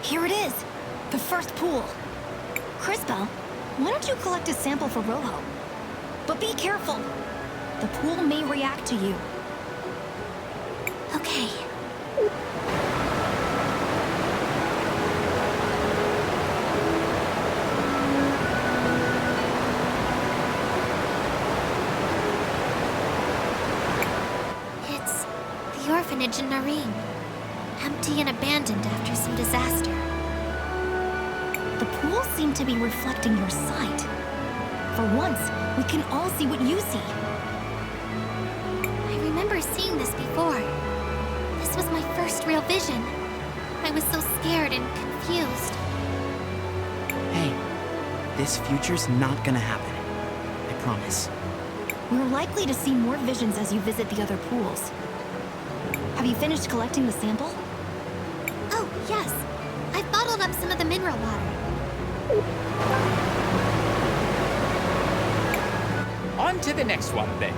Here it is, the first pool. Crispo, why don't you collect a sample for Rojo? But be careful. The pool may react to you. Okay. It's the orphanage in Nareen. Empty and abandoned after some disaster. The pools seem to be reflecting your sight. For once, we can all see what you see. I remember seeing this before. This was my first real vision. I was so scared and confused. Hey, this future's not gonna happen. I promise. We're likely to see more visions as you visit the other pools. Have you finished collecting the sample? Oh, yes. I've bottled up some of the mineral water. On to the next one, then.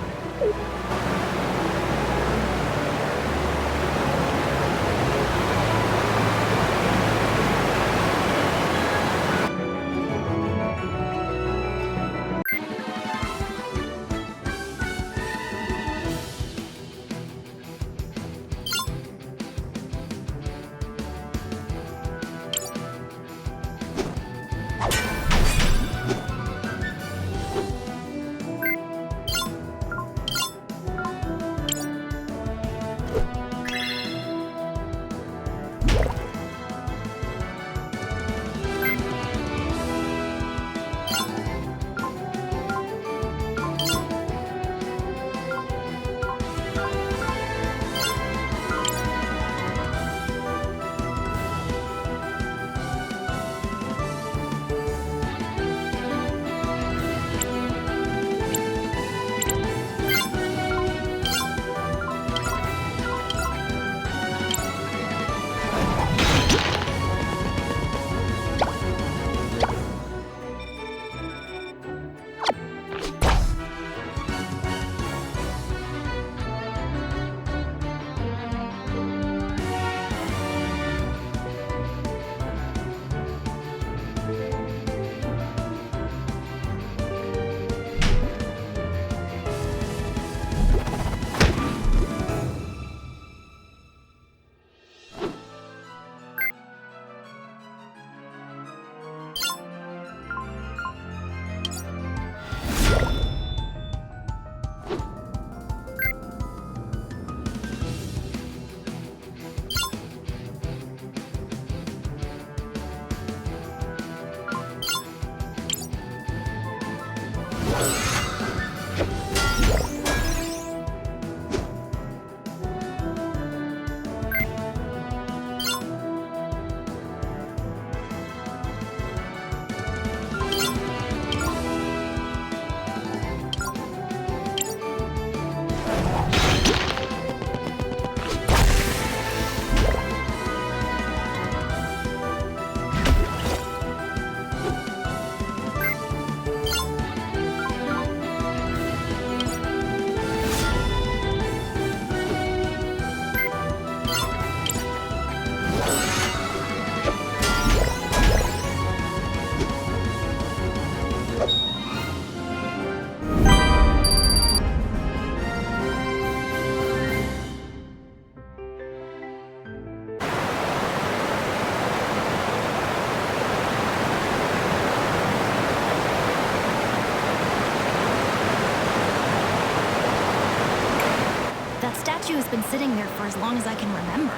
That statue has been sitting there for as long as I can remember.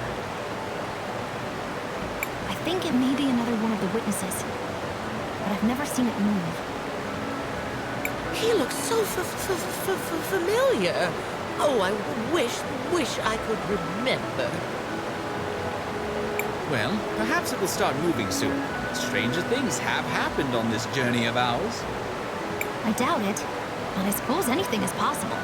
I think it may be another one of the witnesses, but I've never seen it move. He looks so familiar. Oh, I wish I could remember. Well, perhaps it will start moving soon. Stranger things have happened on this journey of ours. I doubt it, but I suppose anything is possible.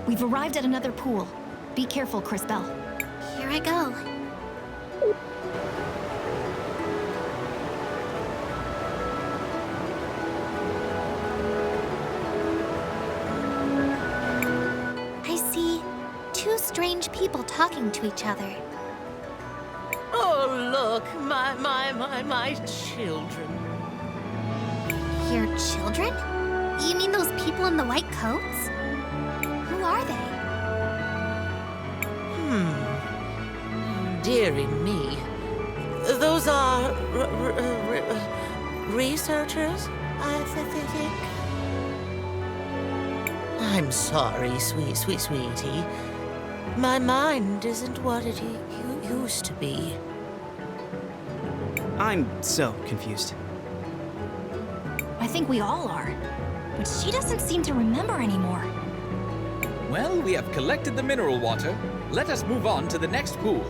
We've arrived at another pool. Be careful, Cris Bell. Here I go. I see two strange people talking to each other. Oh, look, my children. Your children? You mean those people in the white coats? Who are they? Dearie me. Those are researchers, I think. I'm sorry, sweetie. My mind isn't what it used to be. I'm so confused. I think we all are. But she doesn't seem to remember anymore. Well, we have collected the mineral water. Let us move on to the next pool.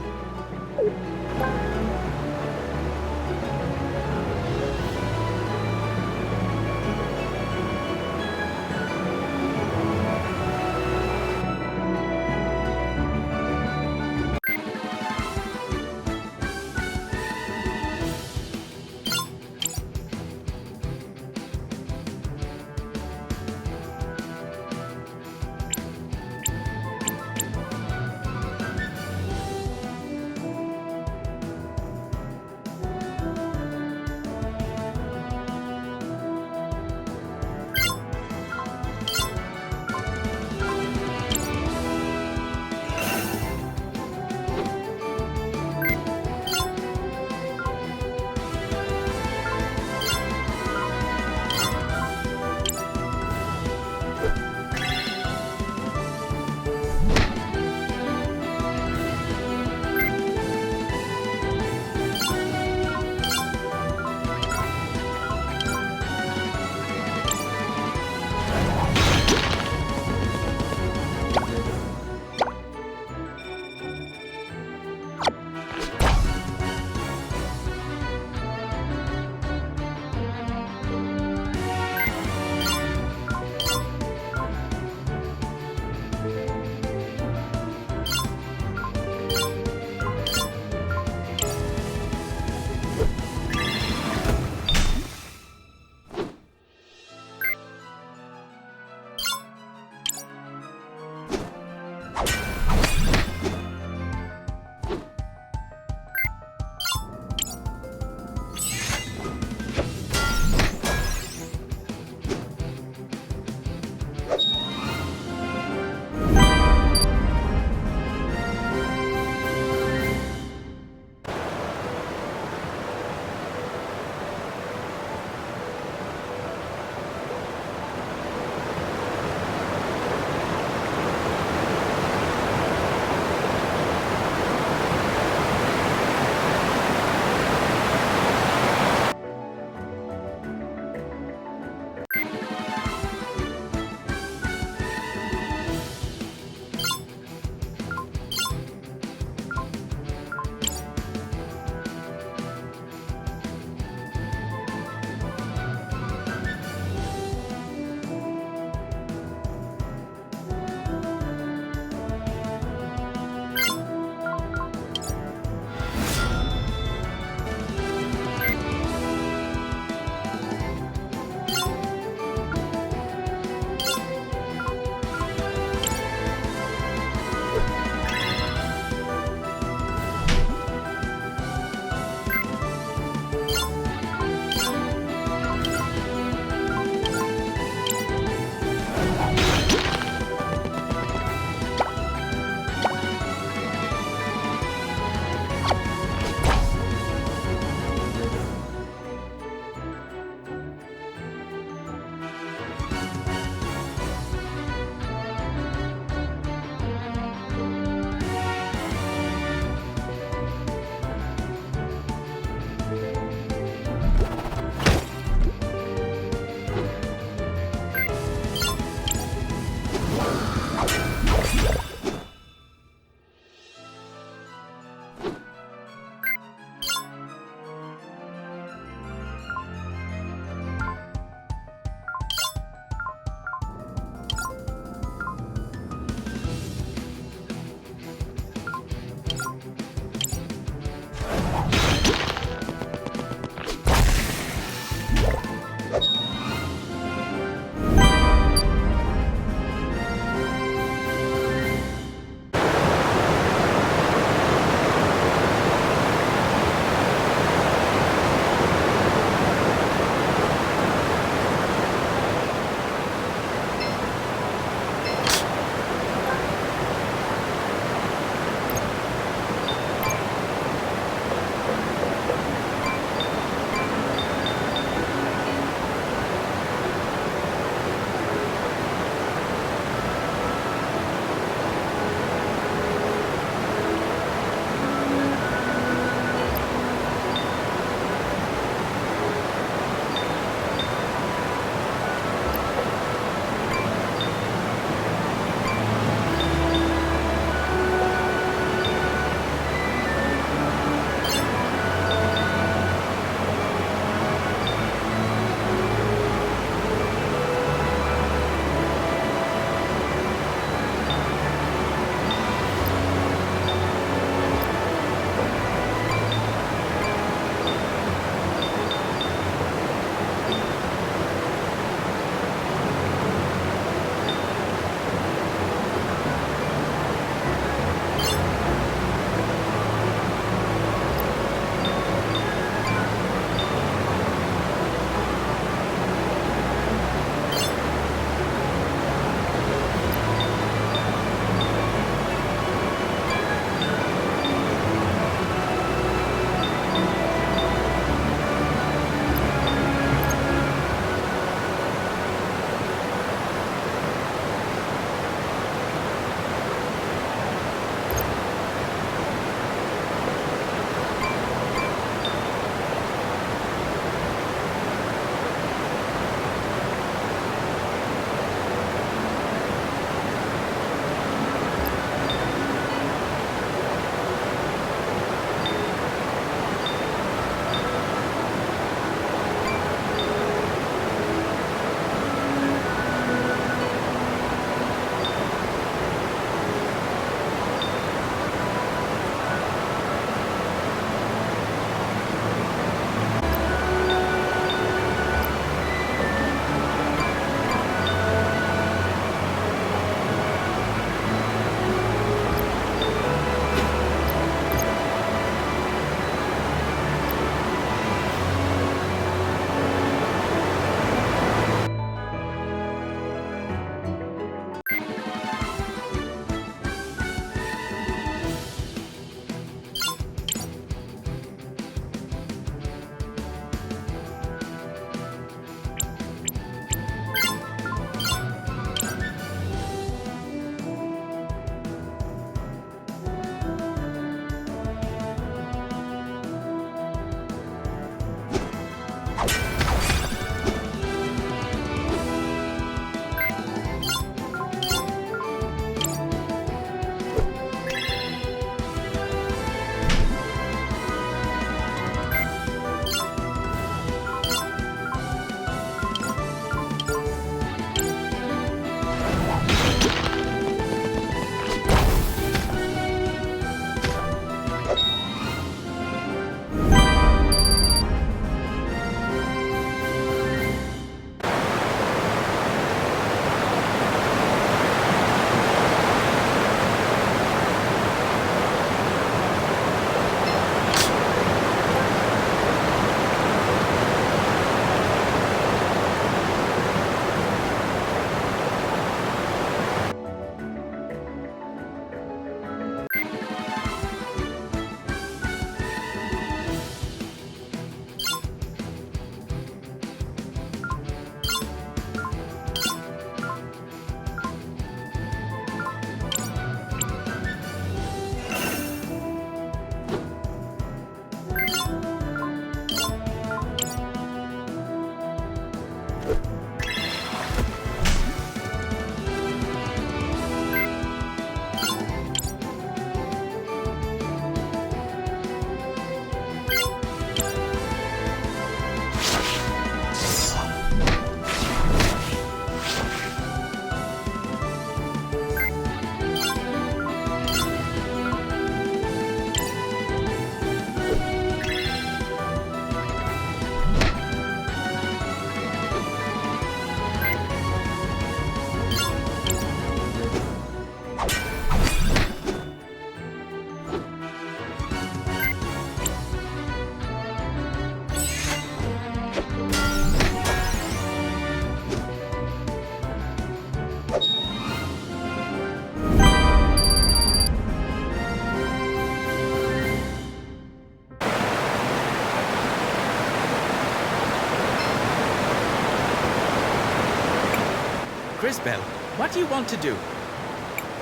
Crisbell, what do you want to do?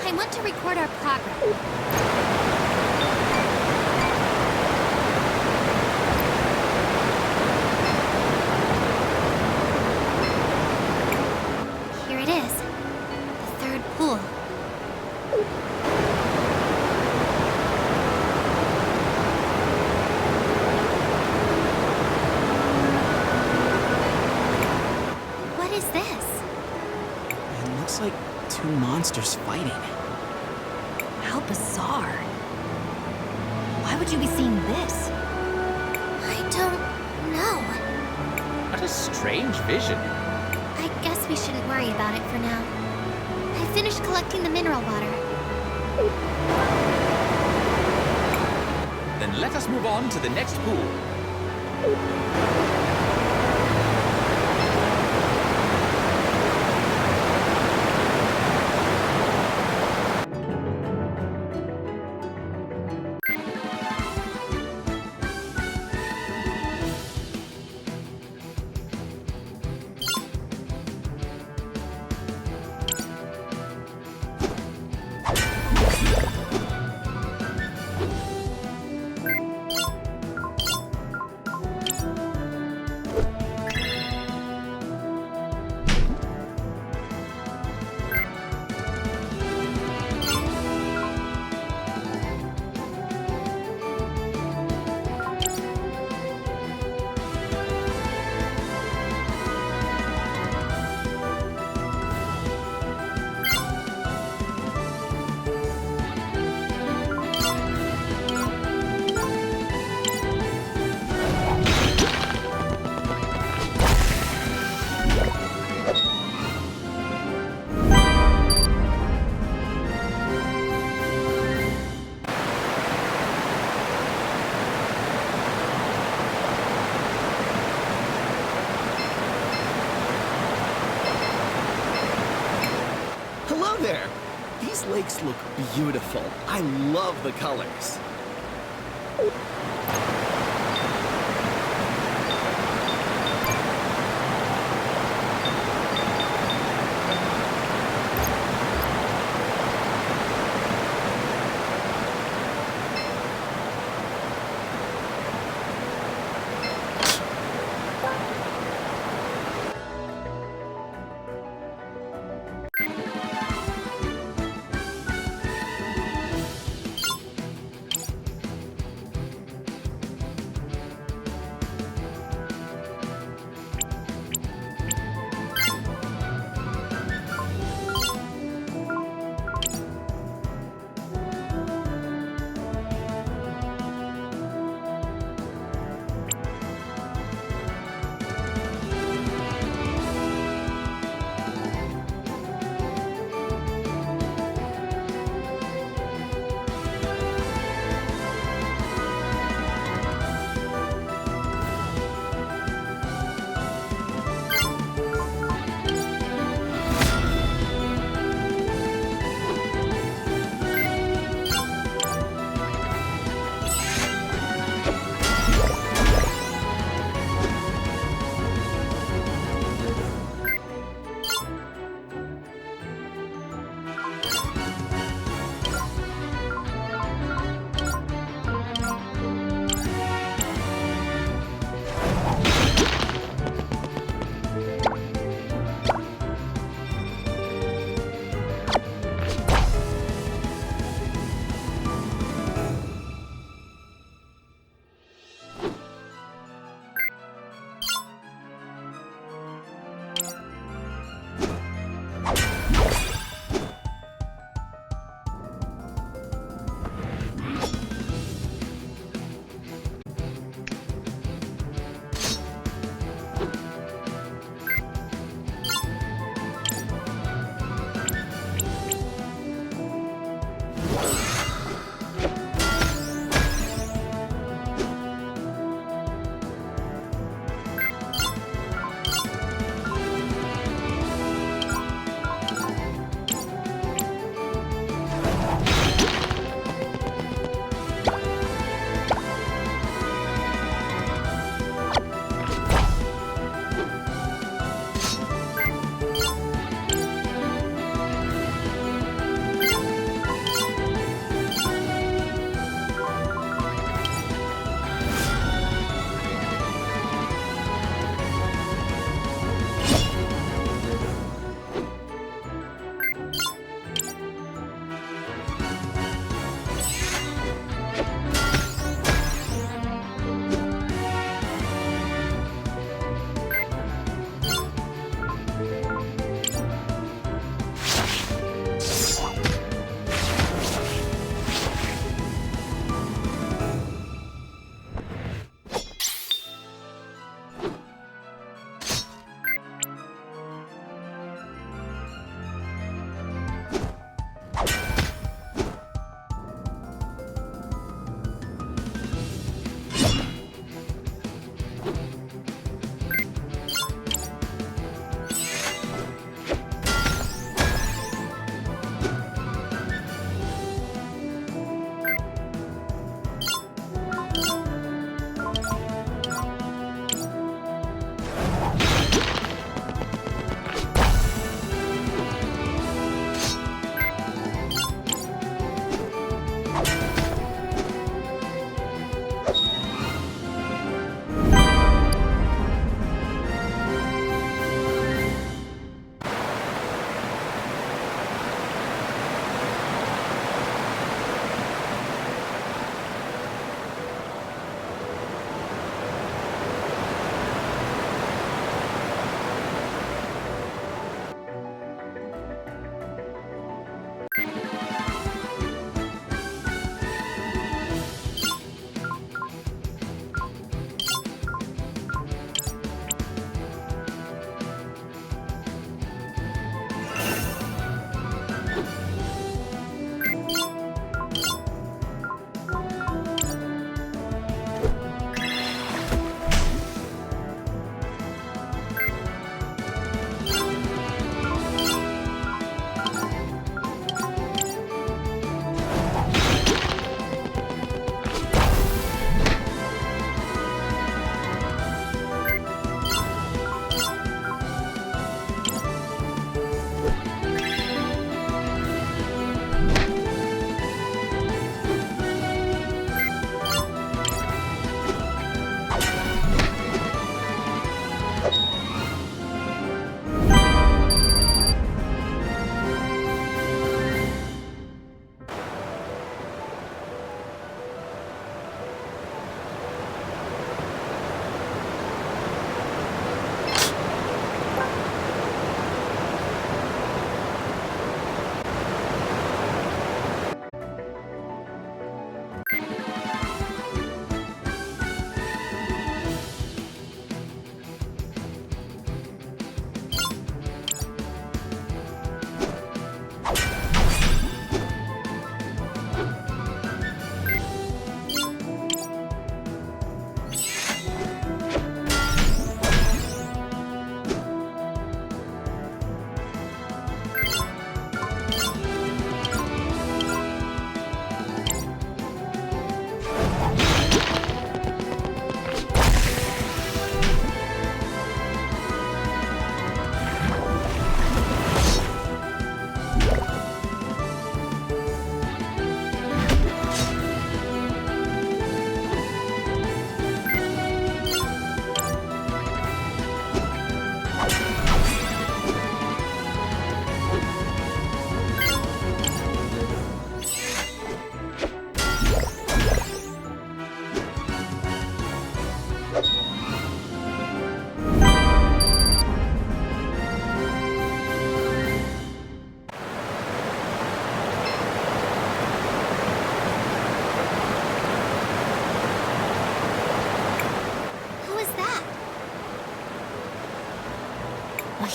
I want to record our progress. Here it is. The third pool. What is this? It looks like two monsters fighting. How bizarre. Why would you be seeing this? I don't know. What a strange vision. I guess we shouldn't worry about it for now. I finished collecting the mineral water. Then let us move on to the next pool. Hello there! These lakes look beautiful. I love the colors.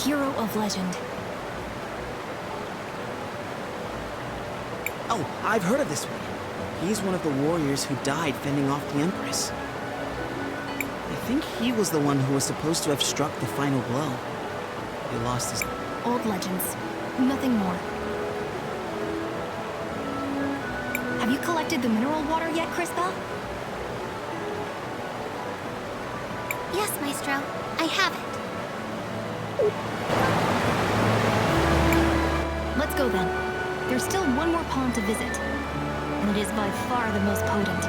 hero of legend. Oh, I've heard of this one. He's one of the warriors who died fending off the Empress. I think he was the one who was supposed to have struck the final blow. He lost his... Old legends. Nothing more. Have you collected the mineral water yet, Cris Bell? Yes, Maestro. I have it. Let's go then. There's still one more pond to visit, and it is by far the most potent.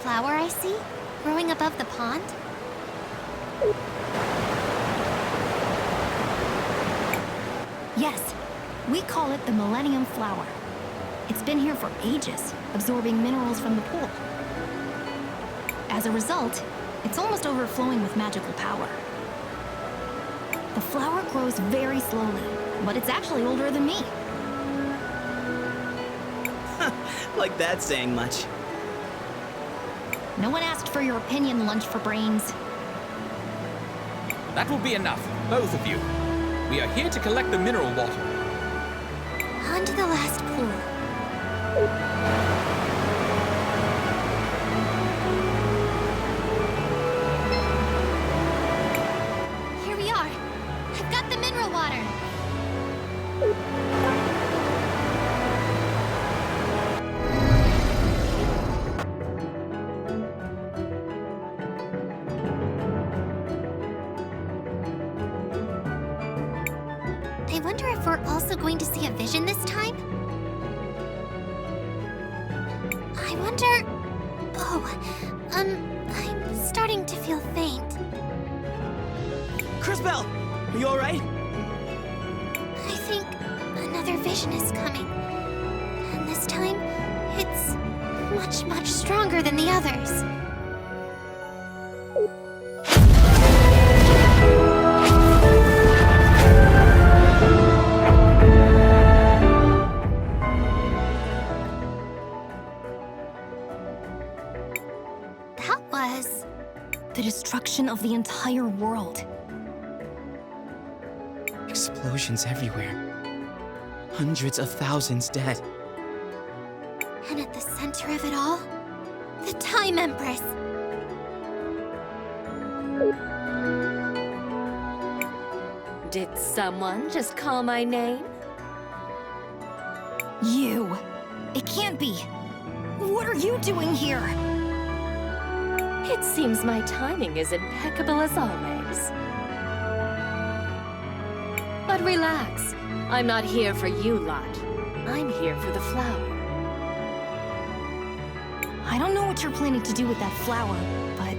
Flower I see? Growing above the pond? Yes, we call it the Millennium Flower. It's been here for ages, absorbing minerals from the pool. As a result, it's almost overflowing with magical power. The flower grows very slowly, but it's actually older than me. Like that's saying much. No one asked for your opinion, Lunch for Brains. That will be enough, both of you. We are here to collect the mineral water. On to the last pool. Here we are. I've got the mineral water. I wonder if we're also going to see a vision this time? I wonder... Oh, I'm starting to feel faint. Cris Bell, are you alright? I think another vision is coming. And this time, it's much, much stronger than the others. That was... The destruction of the entire world. Explosions everywhere. Hundreds of thousands dead. And at the center of it all, the Time Empress. Did someone just call my name? You. It can't be. What are you doing here? It seems my timing is impeccable as always. But relax. I'm not here for you lot. I'm here for the flower. I don't know what you're planning to do with that flower, but...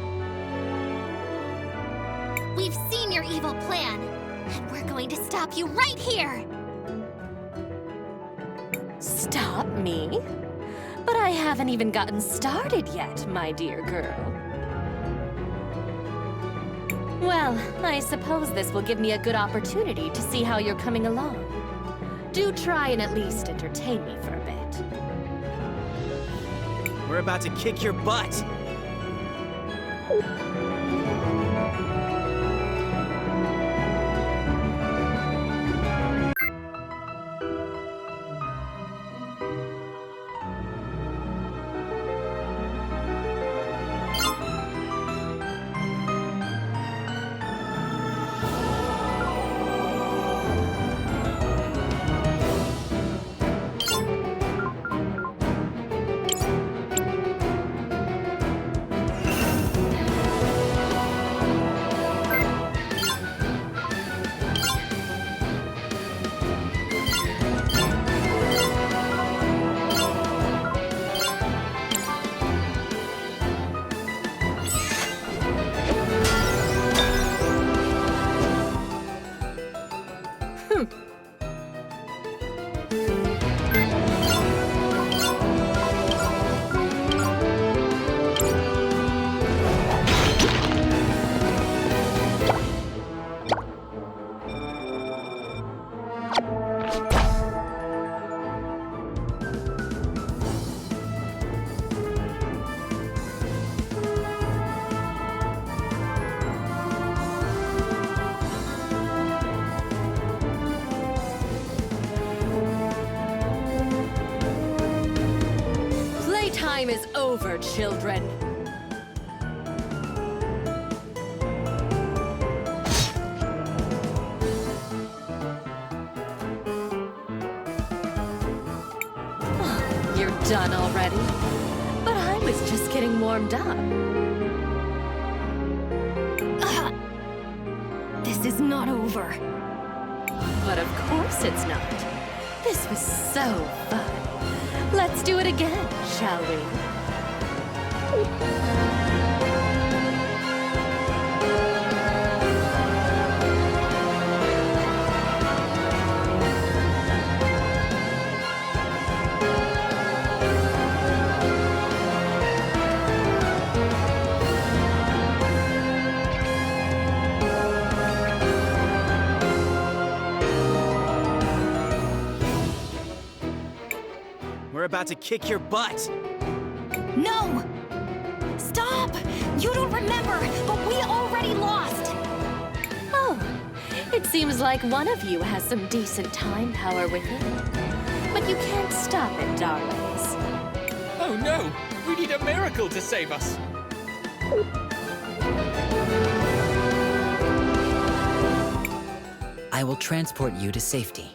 We've seen your evil plan, and we're going to stop you right here! Stop me? But I haven't even gotten started yet, my dear girl. Well, I suppose this will give me a good opportunity to see how you're coming along. Do try and at least entertain me for a bit. We're about to kick your butt! Time is over, children. Oh, you're done already? But I was just getting warmed up. This is not over. But of course it's not. This was so fun. Let's do it again, shall we? We're about to kick your butt! No! Stop! You don't remember, but we already lost! Oh, it seems like one of you has some decent time power with it. But you can't stop it, darlings. Oh no! We need a miracle to save us! I will transport you to safety.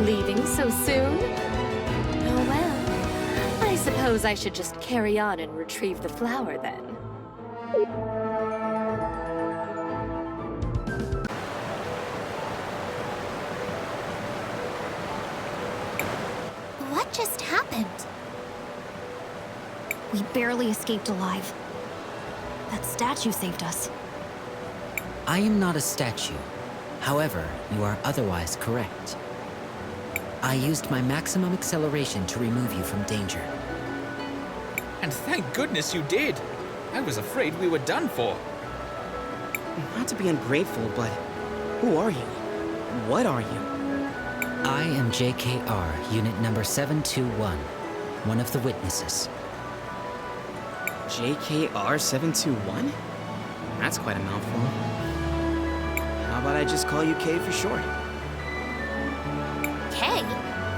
Leaving so soon? Oh well. I suppose I should just carry on and retrieve the flower then. What just happened? We barely escaped alive. That statue saved us. I am not a statue. However, you are otherwise correct. I used my maximum acceleration to remove you from danger. And thank goodness you did! I was afraid we were done for. Not to be ungrateful, but who are you? What are you? I am JKR, unit number 721, one of the witnesses. JKR 721? That's quite a mouthful. How about I just call you K for short? Kay?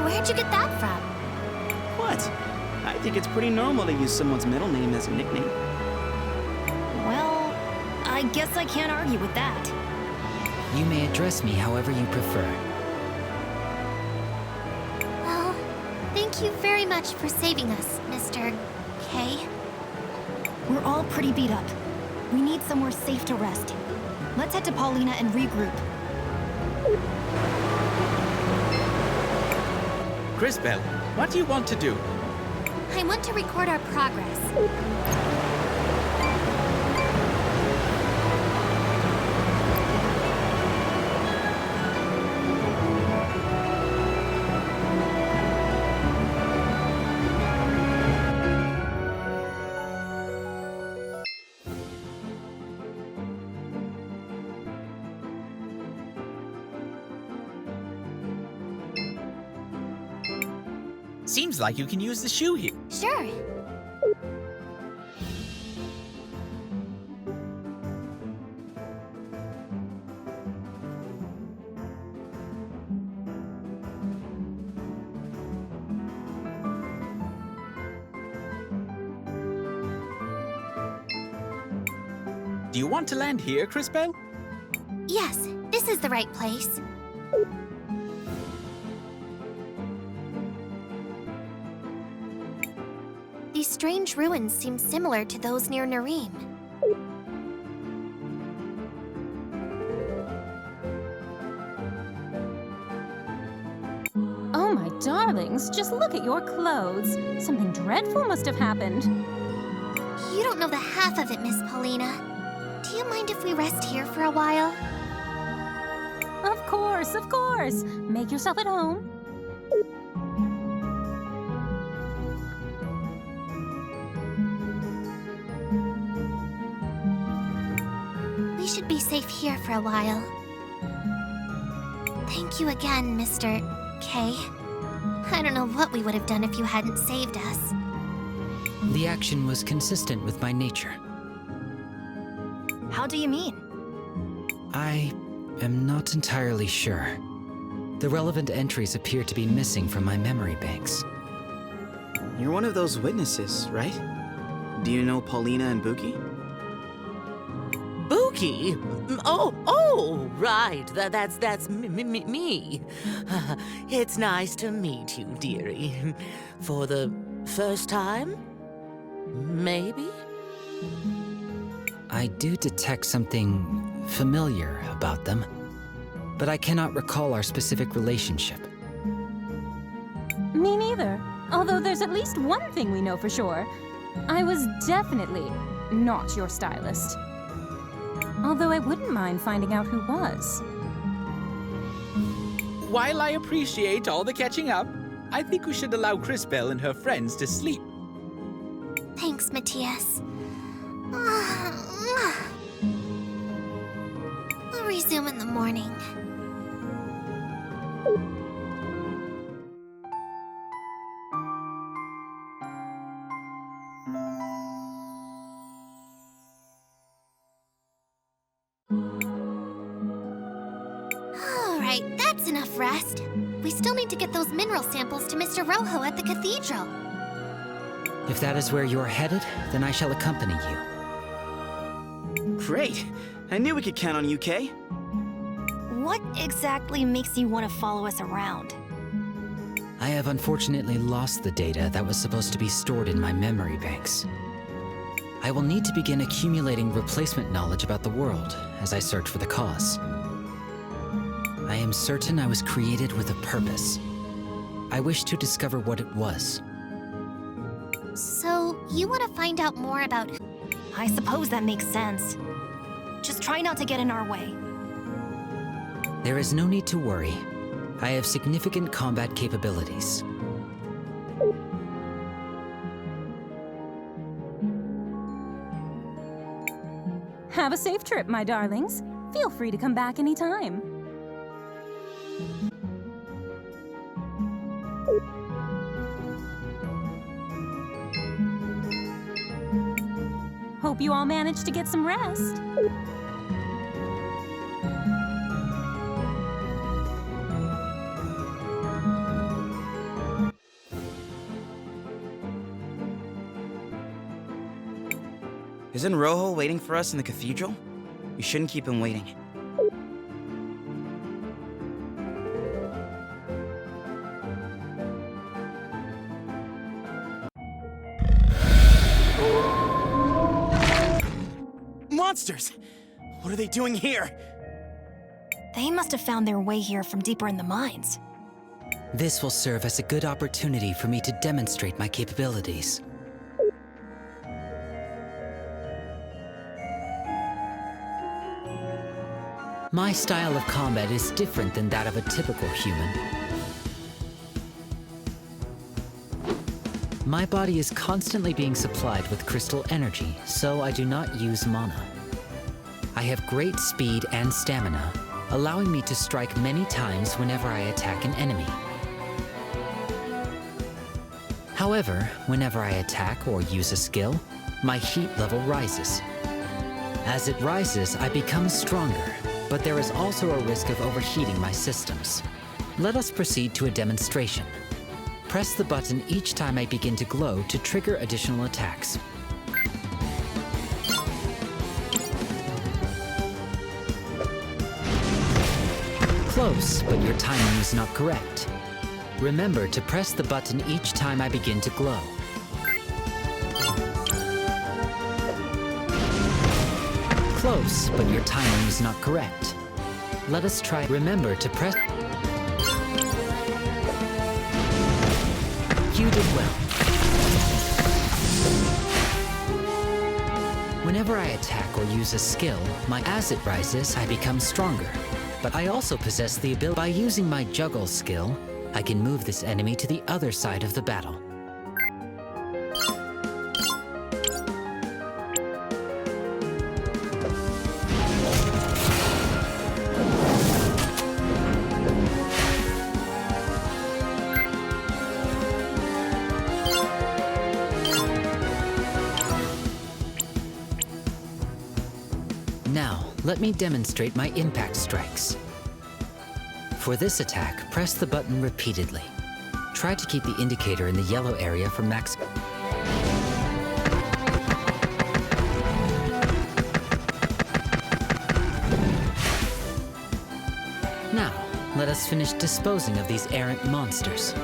Where'd you get that from? What? I think it's pretty normal to use someone's middle name as a nickname. Well, I guess I can't argue with that. You may address me however you prefer. Well, thank you very much for saving us, Mr. K. We're all pretty beat up. We need somewhere safe to rest. Let's head to Paulina and regroup. Crisbel, what do you want to do? I want to record our progress. Seems like you can use the shoe here. Sure. Do you want to land here, Cris Belle? Yes, this is the right place. These strange ruins seem similar to those near Nareem. Oh, my darlings, just look at your clothes. Something dreadful must have happened. You don't know the half of it, Miss Paulina. Do you mind if we rest here for a while? Of course, of course. Make yourself at home. We should be safe here for a while. Thank you again, Mr. K. I don't know what we would have done if you hadn't saved us. The action was consistent with my nature. How do you mean? I am not entirely sure. The relevant entries appear to be missing from my memory banks. You're one of those witnesses, right? Do you know Paulina and Buki? Buki? Oh, right. That's me. It's nice to meet you, dearie. For the first time? Maybe? I do detect something familiar about them, but I cannot recall our specific relationship. Me neither. Although there's at least one thing we know for sure. I was definitely not your stylist. Although I wouldn't mind finding out who was. While I appreciate all the catching up, I think we should allow Cris Belle and her friends to sleep. Thanks, Matthias. We'll resume in the morning. Alright, that's enough rest. We still need to get those mineral samples to Mr. Rojo at the cathedral. If that is where you're headed, then I shall accompany you. Great! I knew we could count on you, Kay. What exactly makes you want to follow us around? I have unfortunately lost the data that was supposed to be stored in my memory banks. I will need to begin accumulating replacement knowledge about the world as I search for the cause. I am certain I was created with a purpose. I wish to discover what it was. So, you want to find out more about who? I suppose that makes sense. Just try not to get in our way. There is no need to worry. I have significant combat capabilities. Have a safe trip, my darlings. Feel free to come back anytime. Hope you all managed to get some rest. Isn't Rojo waiting for us in the cathedral? We shouldn't keep him waiting. Monsters! What are they doing here? They must have found their way here from deeper in the mines. This will serve as a good opportunity for me to demonstrate my capabilities. My style of combat is different than that of a typical human. My body is constantly being supplied with crystal energy, so I do not use mana. I have great speed and stamina, allowing me to strike many times whenever I attack an enemy. However, whenever I attack or use a skill, my heat level rises. As it rises, I become stronger, but there is also a risk of overheating my systems. Let us proceed to a demonstration. Press the button each time I begin to glow to trigger additional attacks. Close, but your timing is not correct. Remember to press the button each time I begin to glow. Close, but your timing is not correct. Let us try. Remember to press. You did well. Whenever I attack or use a skill, as it rises, I become stronger. But I also possess the ability. By using my juggle skill, I can move this enemy to the other side of the battle. Now, let me demonstrate my impact strikes. For this attack, press the button repeatedly. Try to keep the indicator in the yellow area for max. Now, let us finish disposing of these errant monsters.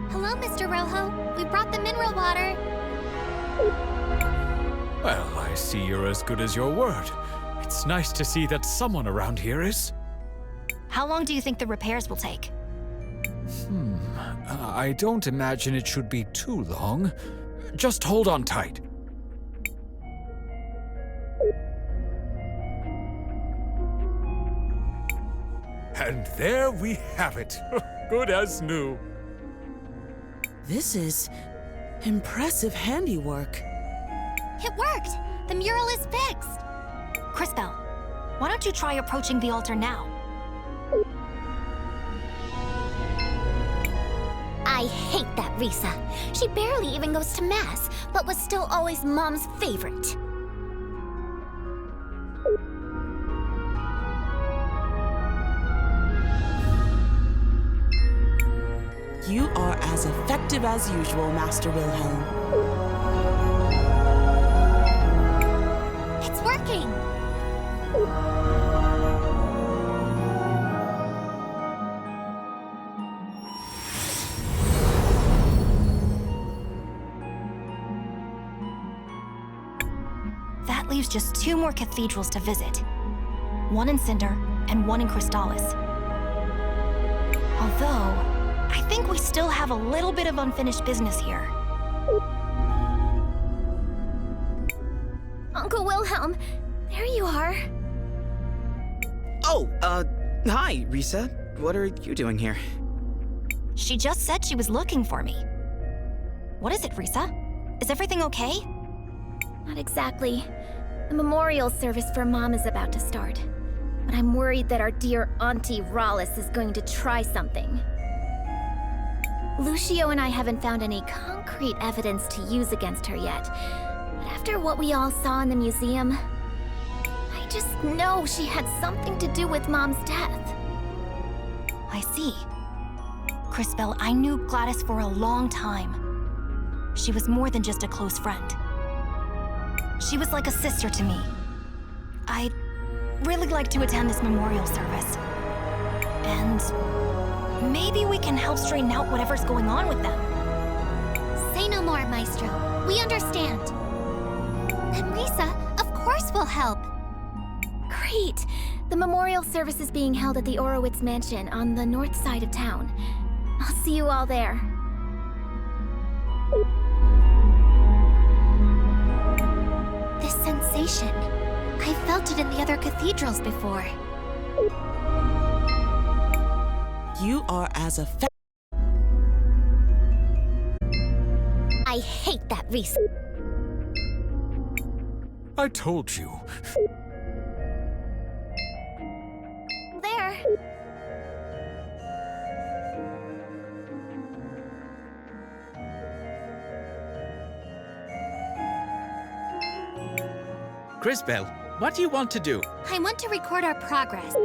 Hello, Mr. Rojo. We brought the mineral water. Well, I see you're as good as your word. It's nice to see that someone around here is. How long do you think the repairs will take? I don't imagine it should be too long. Just hold on tight. And there we have it. Good as new. This is impressive handiwork. It worked! The mural is fixed! Crisbel, why don't you try approaching the altar now? I hate that Risa. She barely even goes to Mass, but was still always Mom's favorite. You are as effective as usual, Master Wilhelm. It's working! That leaves just 2 more cathedrals to visit. One in Cinder and one in Crystallis. Although, I think we still have a little bit of unfinished business here. Uncle Wilhelm, there you are. Oh, hi, Risa. What are you doing here? She just said she was looking for me. What is it, Risa? Is everything okay? Not exactly. The memorial service for Mom is about to start. But I'm worried that our dear Auntie Rallis is going to try something. Lucio and I haven't found any concrete evidence to use against her yet. But after what we all saw in the museum, I just know she had something to do with Mom's death. I see. Crisbell, I knew Gladys for a long time. She was more than just a close friend. She was like a sister to me. I'd really like to attend this memorial service. And maybe we can help straighten out whatever's going on with them. Say no more, Maestro. We understand. And Risa, of course we'll help. Great! The memorial service is being held at the Orowitz Mansion on the north side of town. I'll see you all there. This sensation. I felt it in the other cathedrals before. You are as effective. I hate that Risa. I told you. There. Crisbell, what do you want to do? I want to record our progress.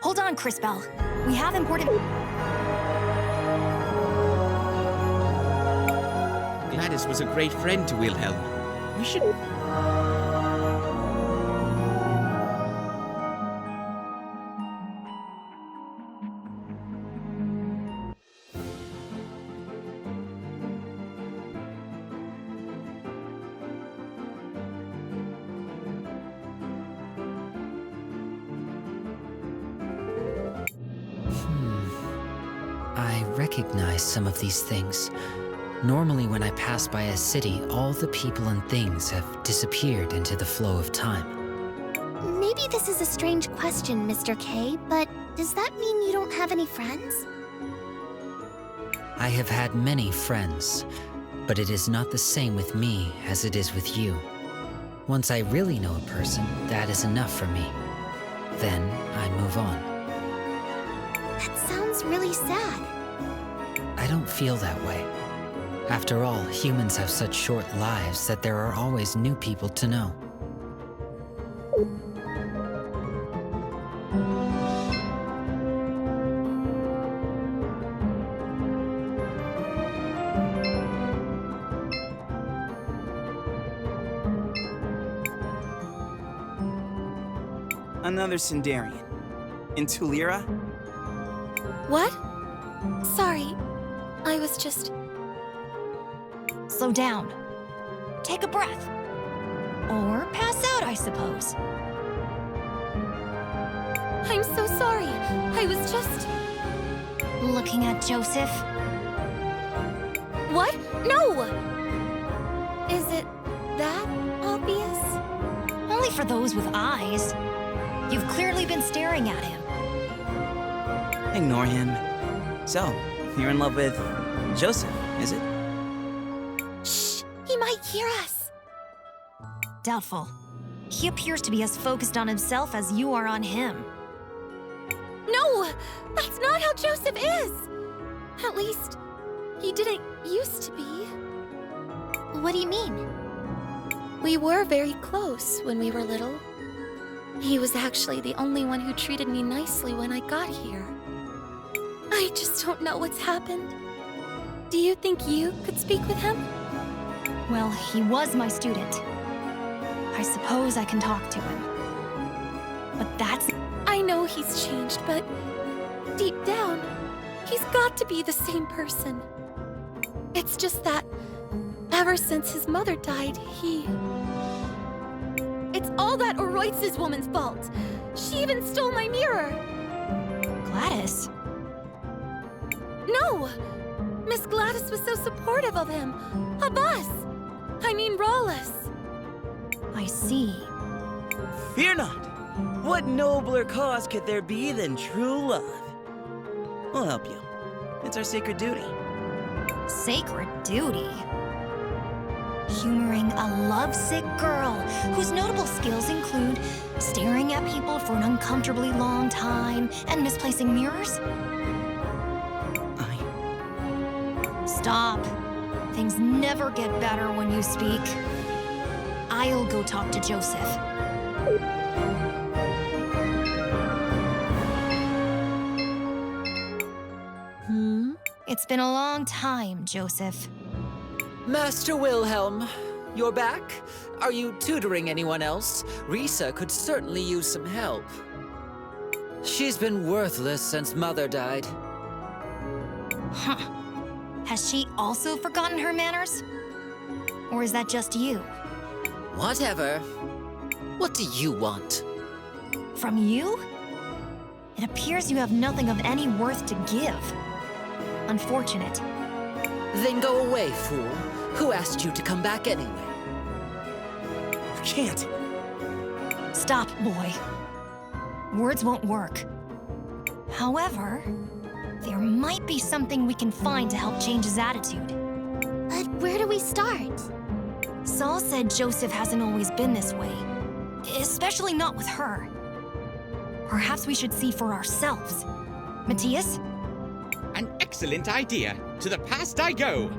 Hold on, Crisbell. We have important... Gladys was a great friend to Wilhelm. We should... I recognize some of these things. Normally, when I pass by a city, all the people and things have disappeared into the flow of time. Maybe this is a strange question, Mr. K, but does that mean you don't have any friends? I have had many friends, but it is not the same with me as it is with you. Once I really know a person, that is enough for me. Then I move on. That sounds really sad. I don't feel that way. After all, humans have such short lives that there are always new people to know. Another Sindarian. In Tulira? What? Sorry, I was just... Slow down. Take a breath. Or pass out, I suppose. I'm so sorry. I was just... Looking at Joseph? What? No! Is it that obvious? Only for those with eyes. You've clearly been staring at him. Ignore him. So, you're in love with Joseph, is it? Shh! He might hear us. Doubtful. He appears to be as focused on himself as you are on him. No! That's not how Joseph is! At least, he didn't used to be. What do you mean? We were very close when we were little. He was actually the only one who treated me nicely when I got here. I just don't know what's happened. Do you think you could speak with him? Well, he was my student. I suppose I can talk to him. But that's... I know he's changed, but deep down, he's got to be the same person. It's just that Ever since his mother died, It's all that Oroitz's woman's fault. She even stole my mirror. Gladys? No! Miss Gladys was so supportive of him. Of us. I mean, Rawless. I see. Fear not! What nobler cause could there be than true love? We'll help you. It's our sacred duty. Sacred duty? Humoring a lovesick girl whose notable skills include staring at people for an uncomfortably long time and misplacing mirrors? Stop. Things never get better when you speak. I'll go talk to Joseph. It's been a long time, Joseph. Master Wilhelm, you're back? Are you tutoring anyone else? Risa could certainly use some help. She's been worthless since Mother died. Huh. Has she also forgotten her manners? Or is that just you? Whatever. What do you want? From you? It appears you have nothing of any worth to give. Unfortunate. Then go away, fool. Who asked you to come back anyway? You can't. Stop, boy. Words won't work. However, there might be something we can find to help change his attitude. But where do we start? Saul said Joseph hasn't always been this way. Especially not with her. Perhaps we should see for ourselves. Matthias? An excellent idea. To the past I go.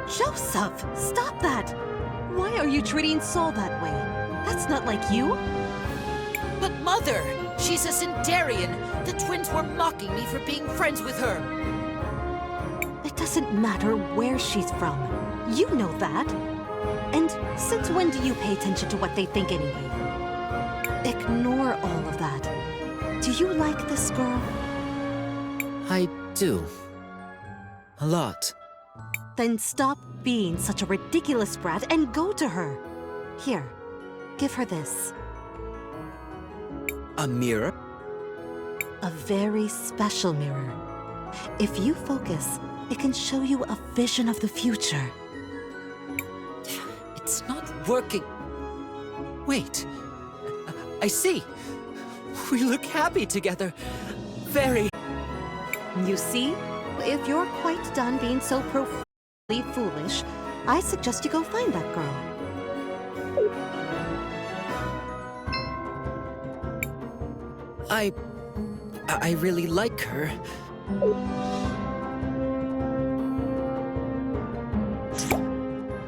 Joseph, stop that! Why are you treating Saul that way? That's not like you. But Mother, she's a Centaurian. The twins were mocking me for being friends with her. It doesn't matter where she's from. You know that. And since when do you pay attention to what they think anyway? Ignore all of that. Do you like this girl? I do. A lot. Then stop being such a ridiculous brat and go to her. Here, give her this. A mirror? A very special mirror. If you focus, it can show you a vision of the future. It's not working. Wait. I see. We look happy together. Very. You see? If you're quite done being so profoundly foolish, I suggest you go find that girl. I really like her.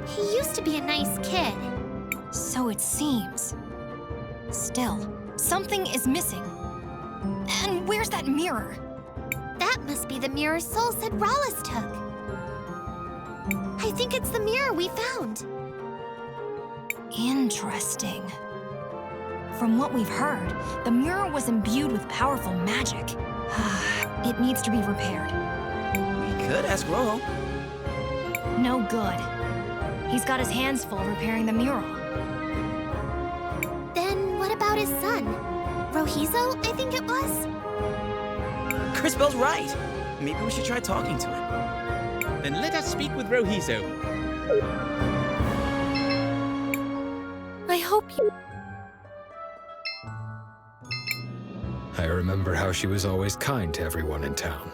He used to be a nice kid. So it seems. Still, something is missing. And where's that mirror? That must be the mirror Soul said Rawless took. I think it's the mirror we found. Interesting. From what we've heard, the mirror was imbued with powerful magic. It needs to be repaired. We could ask Roho. No good. He's got his hands full repairing the mural. Then what about his son? Rohizo, I think it was? Crispell's right. Maybe we should try talking to him. Then let us speak with Rohizo. I hope you... I remember how she was always kind to everyone in town.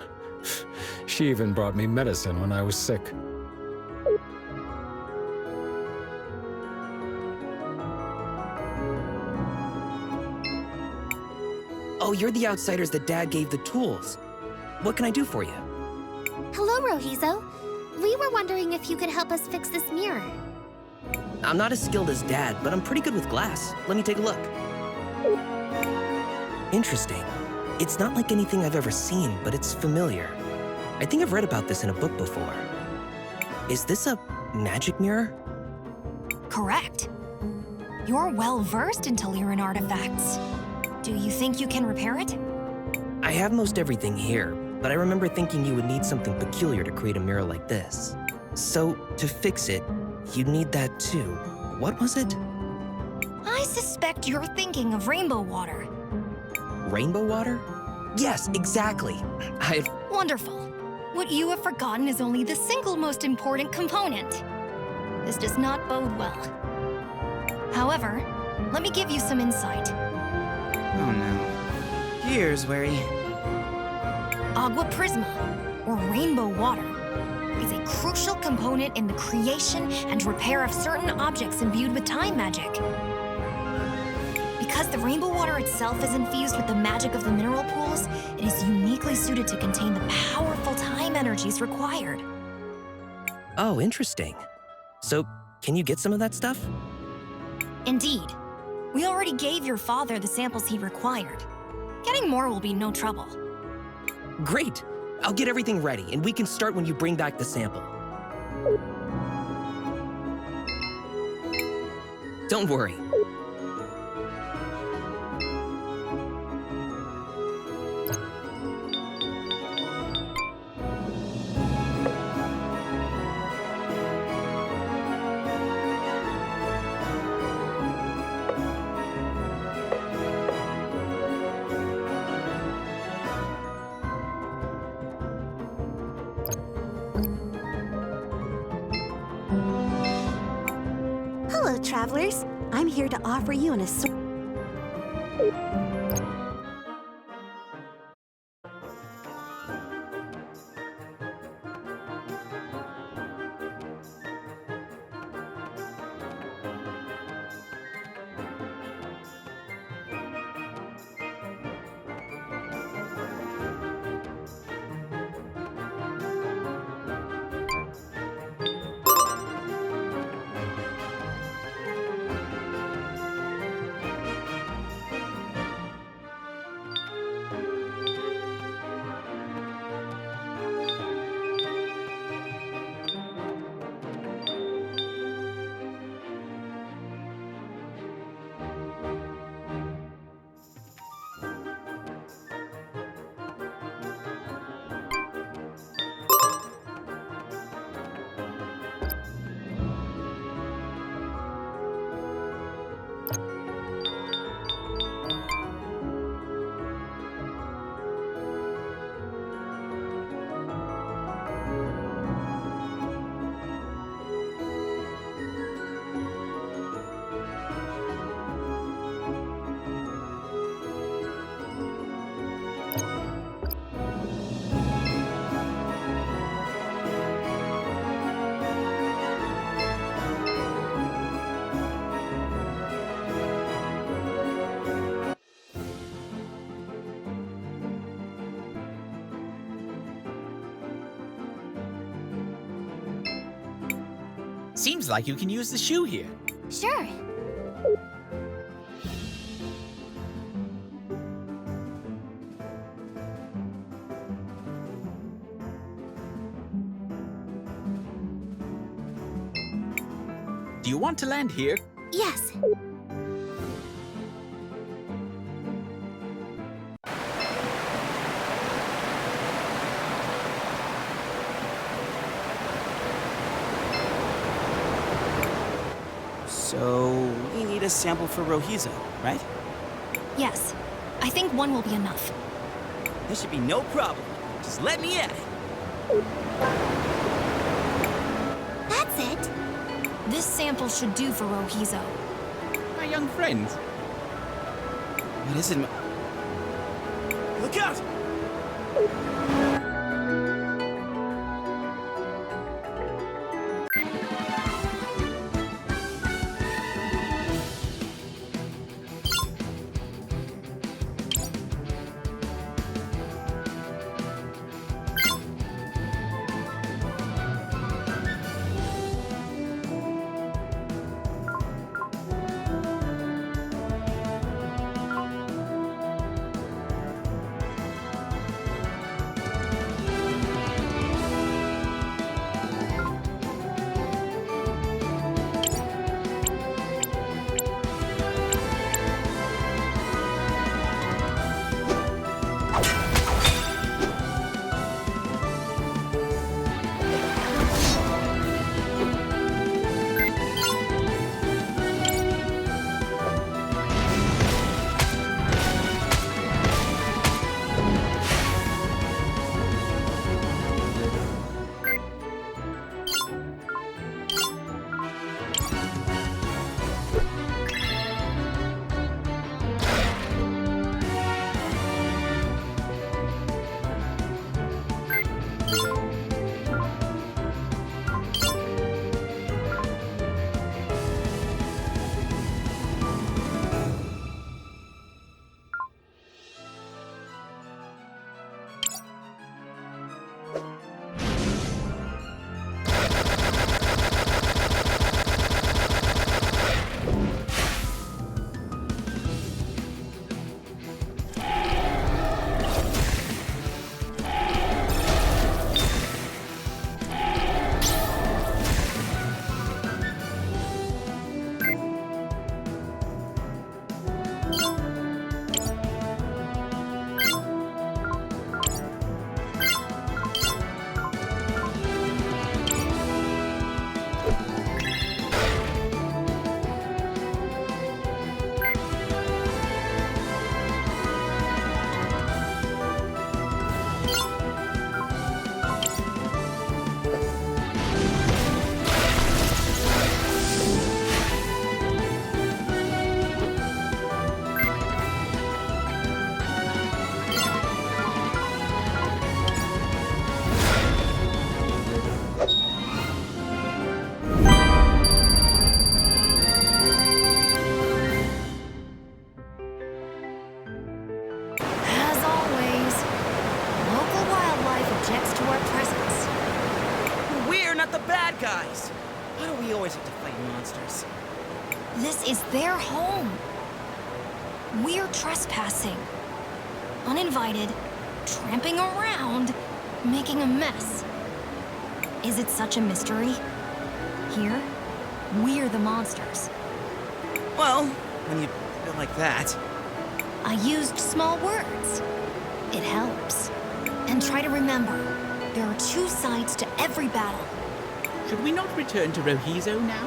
She even brought me medicine when I was sick. Oh, you're the outsiders that Dad gave the tools. What can I do for you? Hello, Rohizo. We were wondering if you could help us fix this mirror. I'm not as skilled as Dad, but I'm pretty good with glass. Let me take a look. Interesting. It's not like anything I've ever seen, but it's familiar. I think I've read about this in a book before. Is this a magic mirror? Correct. You're well versed in Teliran artifacts. Do you think you can repair it? I have most everything here, but I remember thinking you would need something peculiar to create a mirror like this. So, to fix it, you'd need that too. What was it? I suspect you're thinking of rainbow water. Rainbow water? Yes, exactly. Wonderful. What you have forgotten is only the single most important component. This does not bode well. However, let me give you some insight. Oh no. Here's where he... Agua Prisma, or rainbow water, is a crucial component in the creation and repair of certain objects imbued with time magic. Because the rainbow water itself is infused with the magic of the mineral pools, it is uniquely suited to contain the powerful time energies required. Oh, interesting. So, can you get some of that stuff? Indeed. We already gave your father the samples he required. Getting more will be no trouble. Great! I'll get everything ready, and we can start when you bring back the sample. Don't worry. Hello, travelers. I'm here to offer you an assortment. Seems like you can use the shoe here. Sure. Do you want to land here? Yes. So, we need a sample for Rohizo, right? Yes. I think one will be enough. There should be no problem. Just let me at it. That's it. This sample should do for Rohizo. My young friend. What is it? Look out! guys? Why do we always have to fight monsters? This is their home. We're trespassing. Uninvited, tramping around, making a mess. Is it such a mystery? Here, we're the monsters. Well, when you put it like that. I used small words. It helps. And try to remember, there are two sides to every battle. Should we not return to Rohizo now?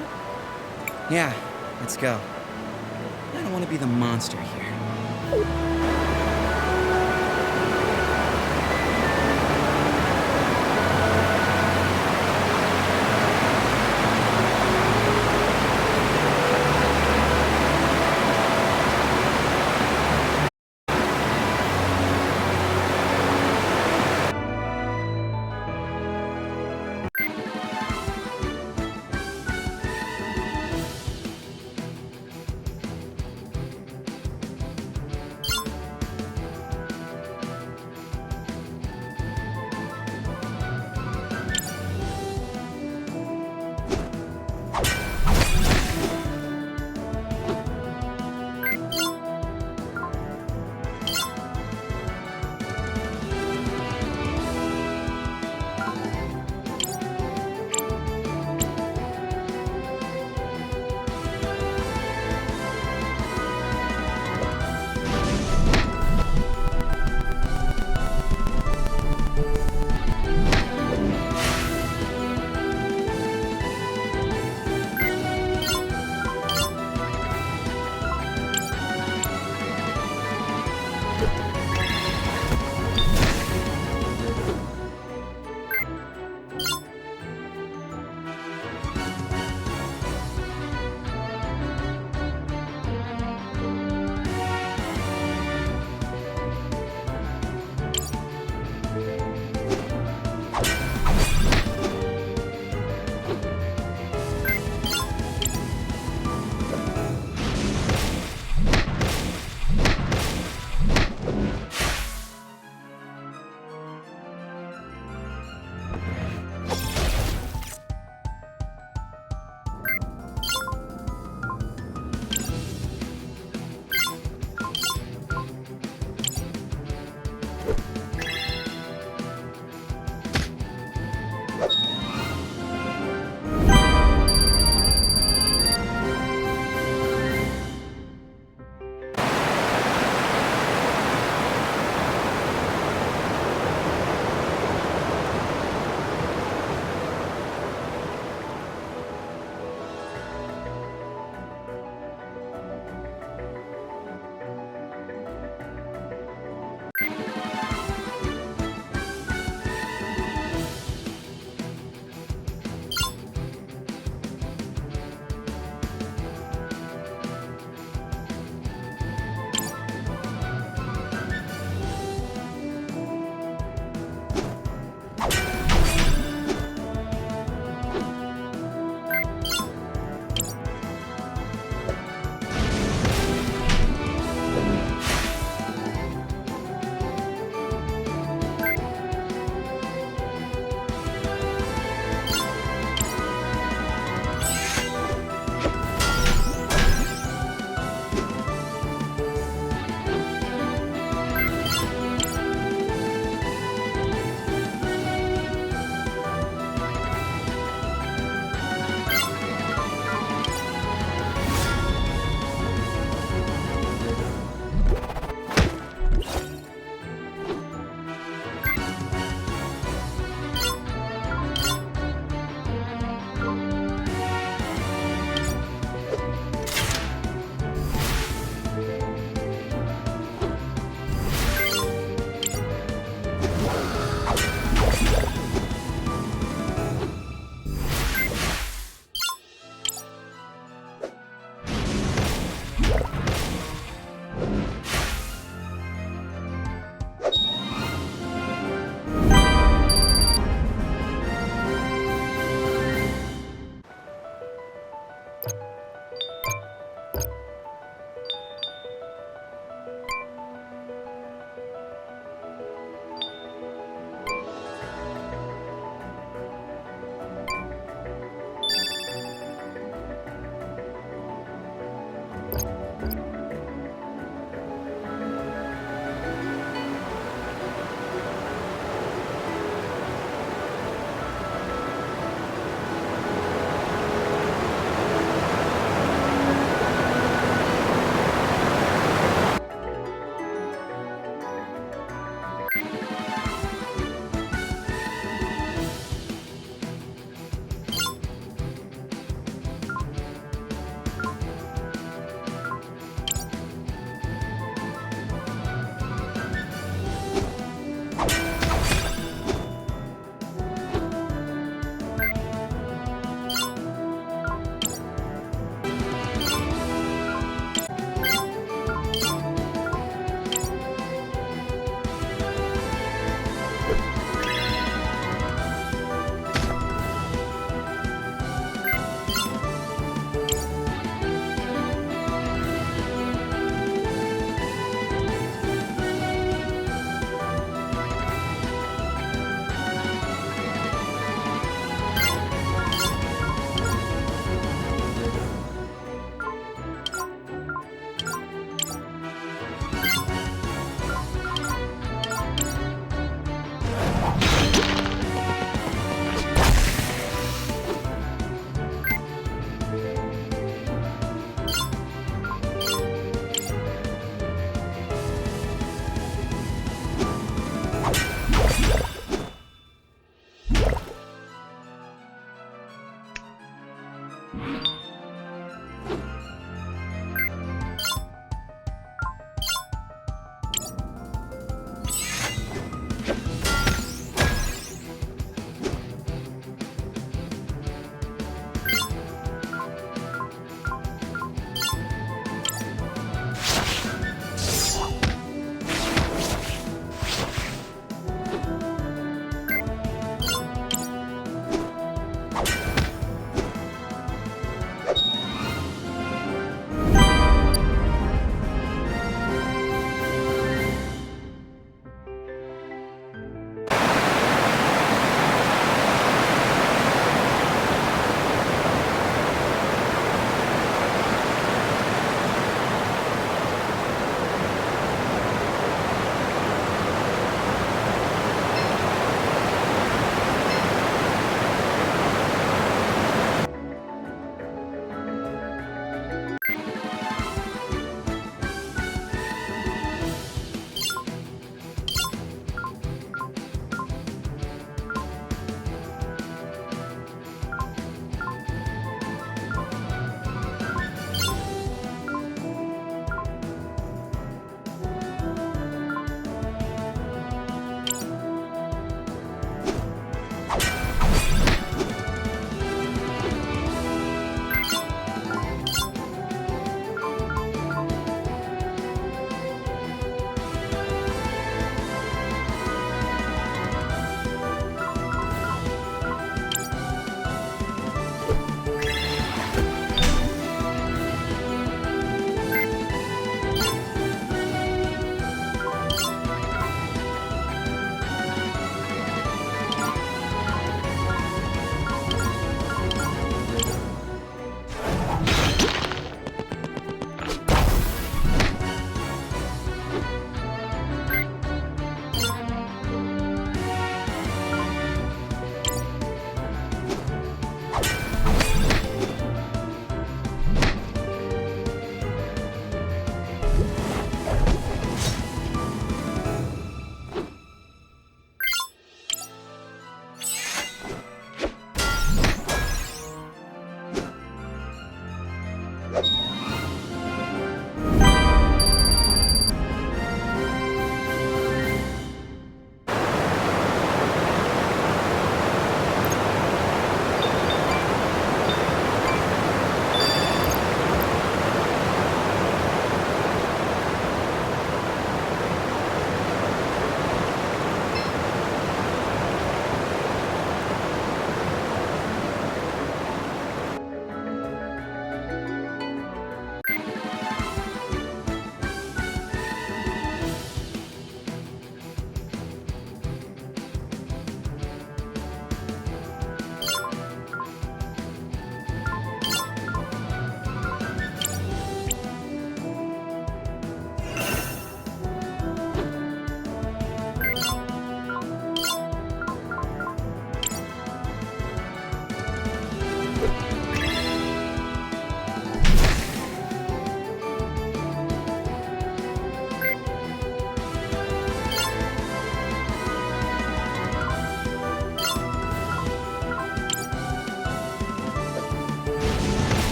Yeah, let's go. I don't want to be the monster here.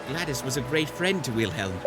Gladys was a great friend to Wilhelm.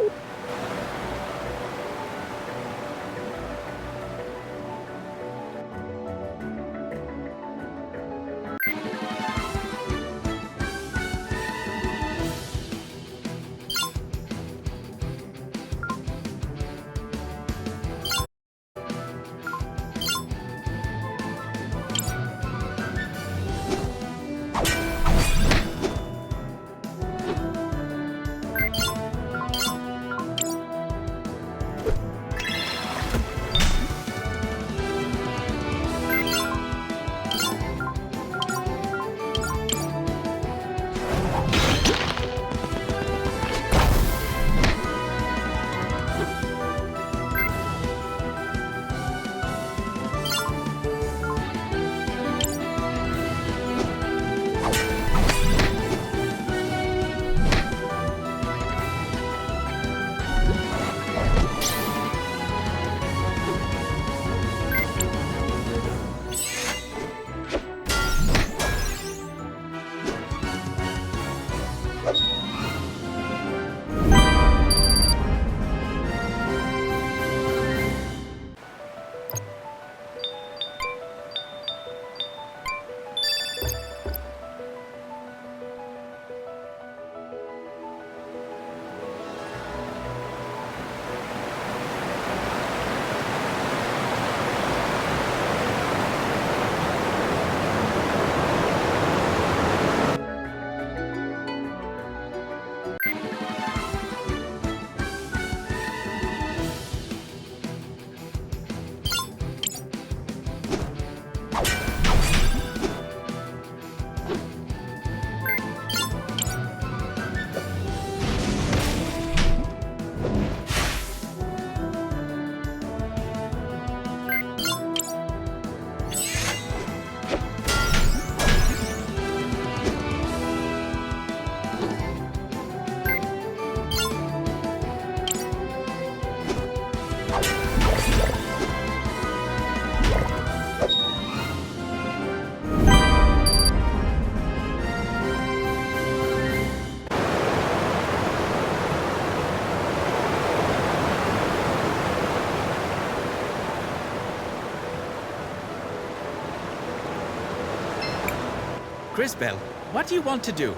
Crisbell, what do you want to do?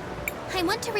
I want to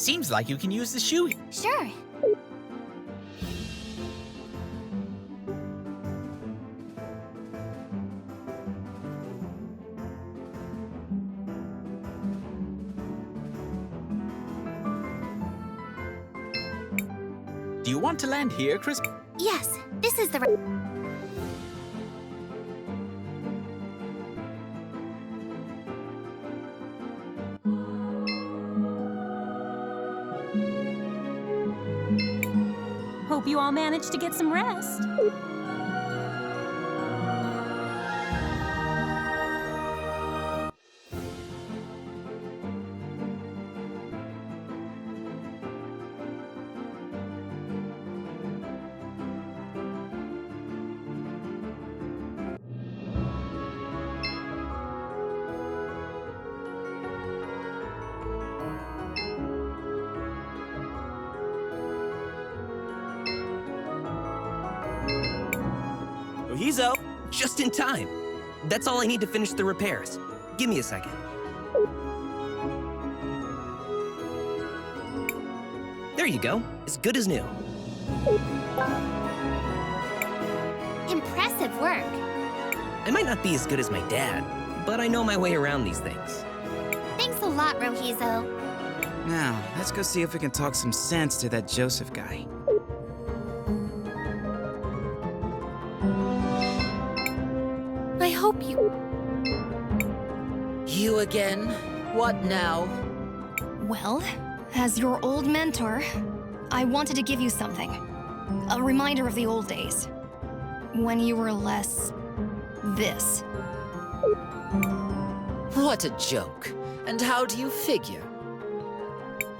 Seems like you can use the shoe. Sure. Do you want to land here, Cris? Yes, this is the right... Hope you all managed to get some rest. Rohizo! Just in time. That's all I need to finish the repairs. Give me a second. There you go. As good as new. Impressive work. I might not be as good as my dad, but I know my way around these things. Thanks a lot, Rohizo. Now, let's go see if we can talk some sense to that Joseph guy. I hope you... You again? What now? Well, as your old mentor, I wanted to give you something. A reminder of the old days. When you were less... this. What a joke. And how do you figure?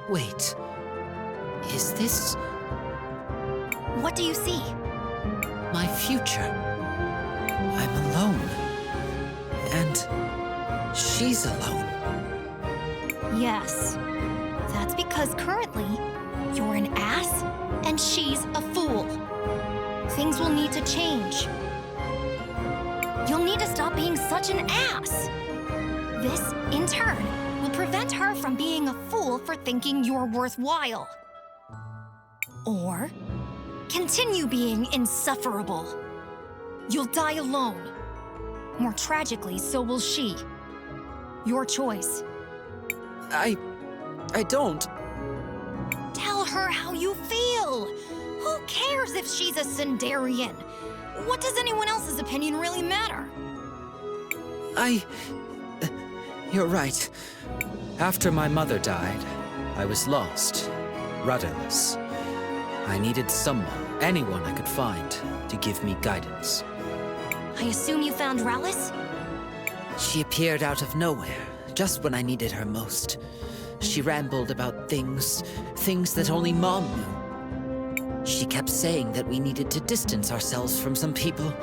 Wait. Is this What do you see? my future? I'm alone. And she's alone. Yes. That's because currently, you're an ass and she's a fool. Things will need to change. You'll need to stop being such an ass. This, in turn, will prevent her from being a fool for thinking you're worthwhile. Or continue being insufferable. You'll die alone. More tragically, so will she. Your choice. I don't. Tell her how you feel. Who cares if she's a Sindarian? What does anyone else's opinion really matter? You're right. After my mother died, I was lost, rudderless. I needed someone, anyone I could find, to give me guidance. I assume you found Rallis? She appeared out of nowhere, just when I needed her most. She rambled about things that only Mom knew. She kept saying that we needed to distance ourselves from some people.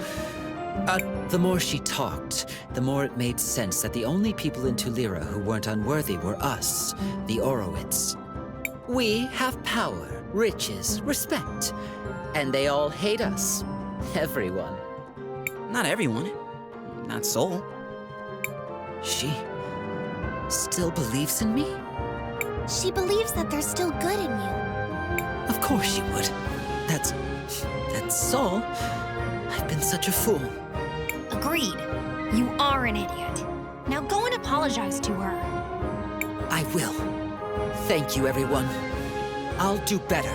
The more she talked, the more it made sense that the only people in Tulira who weren't unworthy were us, the Orowitz. We have power, riches, respect, and they all hate us. Everyone. Not everyone. Not Soul. She still believes in me? She believes that there's still good in you. Of course she would. That's Soul. I've been such a fool. Agreed. You are an idiot. Now go and apologize to her. I will. Thank you, everyone. I'll do better.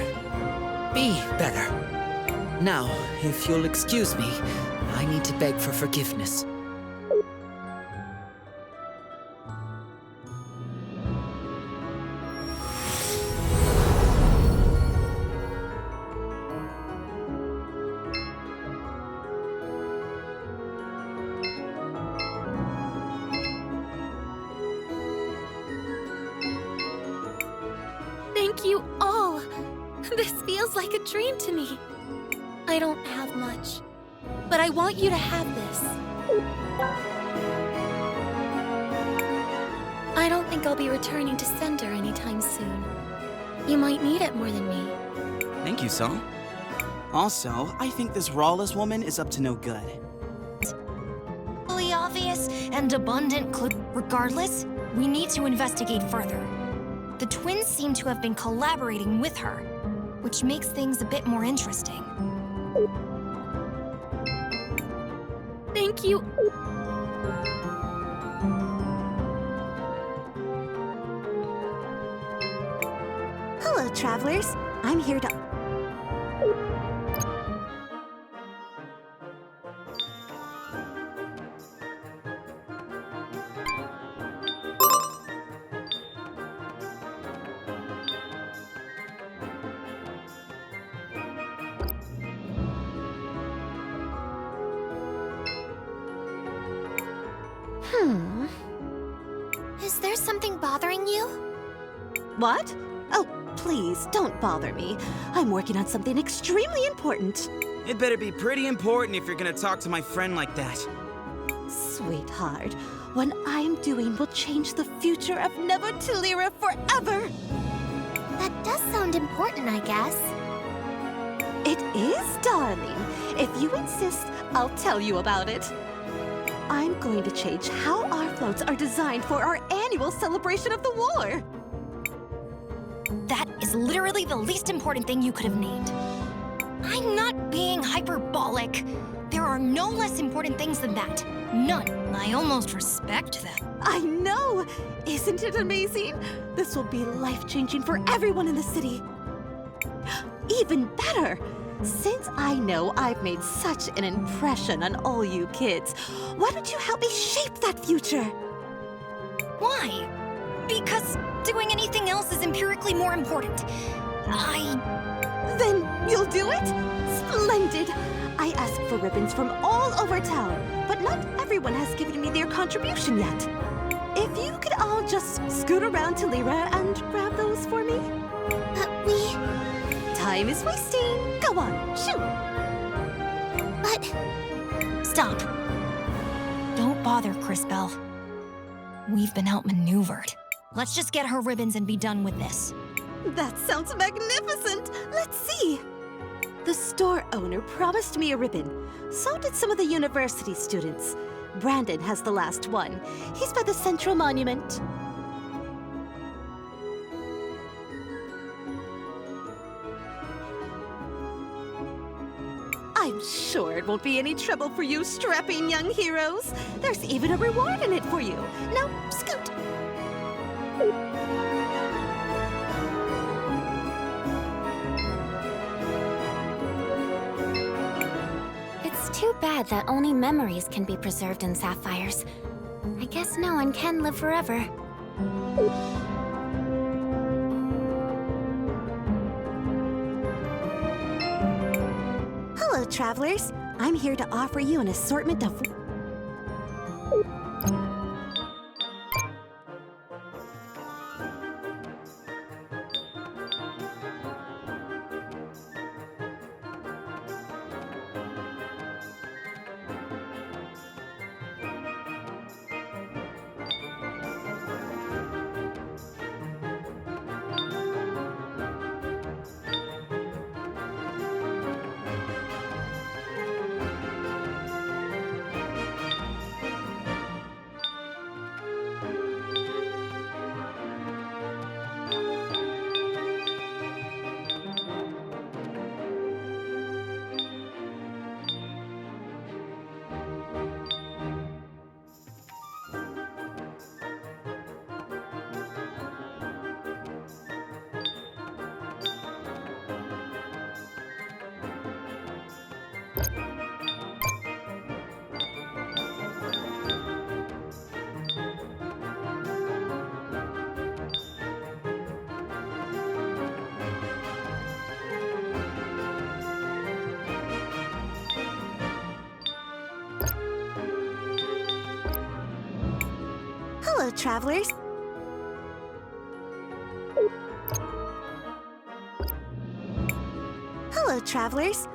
Be better. Now, if you'll excuse me, I need to beg for forgiveness. Thank you all. This feels like a dream to me. I don't have much, but I want you to have this. I don't think I'll be returning to Sender anytime soon. You might need it more than me. Thank you, Sol. Also, I think this Rawless woman is up to no good. Really obvious and abundant clue. Regardless, we need to investigate further. The twins seem to have been collaborating with her, which makes things a bit more interesting. Thank you. Hello, travelers. I'm here to... Is there something bothering you? What? Oh, please, don't bother me. I'm working on something extremely important. It better be pretty important if you're gonna talk to my friend like that. Sweetheart, what I'm doing will change the future of Never Tulira forever! That does sound important, I guess. It is, darling. If you insist, I'll tell you about it. I'm going to change how our floats are designed for our annual celebration of the war. That is literally the least important thing you could have named. I'm not being hyperbolic. There are no less important things than that. None. I almost respect them. I know! Isn't it amazing? This will be life-changing for everyone in the city. Even better! Since I know I've made such an impression on all you kids, why don't you help me shape that future? Why? Because doing anything else is empirically more important. Then you'll do it? Splendid! I asked for ribbons from all over town, but not everyone has given me their contribution yet. If you could all just scoot around to Lyra and grab those for me? Time is wasting. Go on, shoot! But... Stop. Don't bother, Cris Bell. We've been outmaneuvered. Let's just get her ribbons and be done with this. That sounds magnificent! Let's see! The store owner promised me a ribbon. So did some of the university students. Brandon has the last one. He's by the Central Monument. I'm sure it won't be any trouble for you strapping young heroes. There's even a reward in it for you. Now, scoot! It's too bad that only memories can be preserved in sapphires. I guess no one can live forever. Hello, travelers. I'm here to offer you an assortment of... Hello, travelers. Hello, travelers.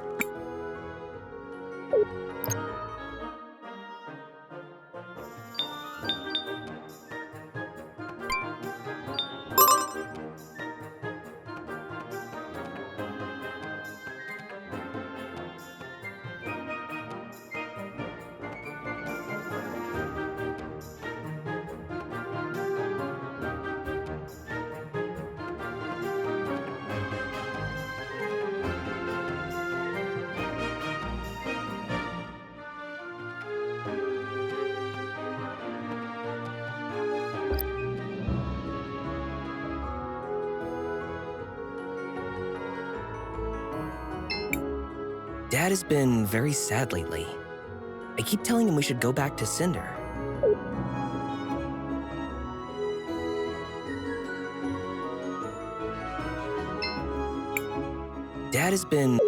Dad has been very sad lately. I keep telling him we should go back to Cinder. Dad has been...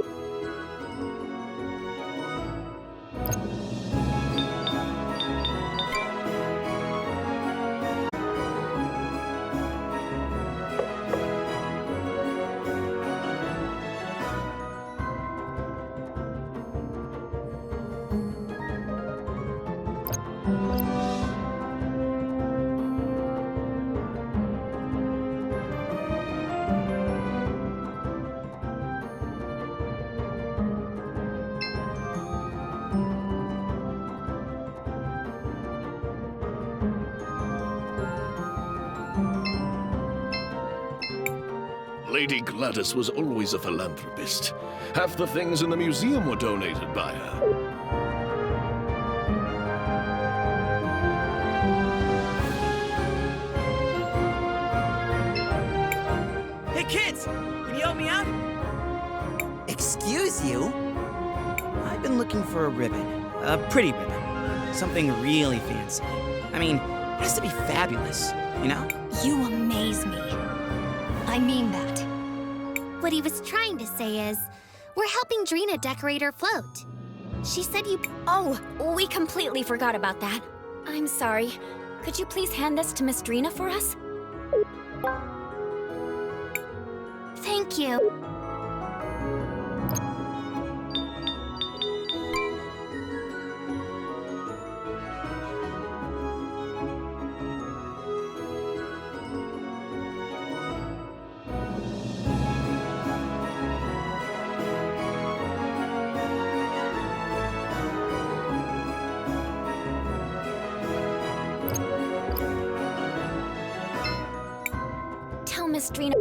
Lady Gladys was always a philanthropist. Half the things in the museum were donated by her. Hey kids, can you help me out? Excuse you? I've been looking for a ribbon. A pretty ribbon. Something really fancy. I mean, it has to be fabulous, you know? You amaze me. I mean that. What he was trying to say is, we're helping Drina decorate her float. She said you... Oh, we completely forgot about that. I'm sorry. Could you please hand this to Miss Drina for us? Thank you. Tell Miss Drina...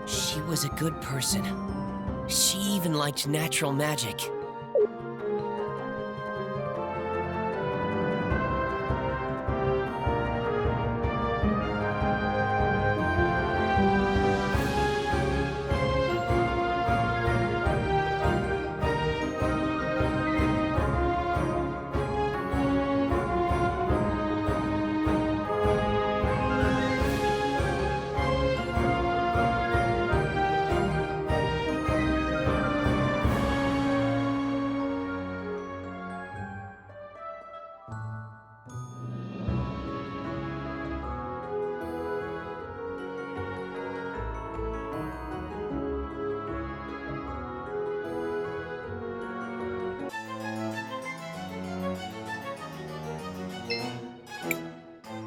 She was a good person. She even liked natural magic.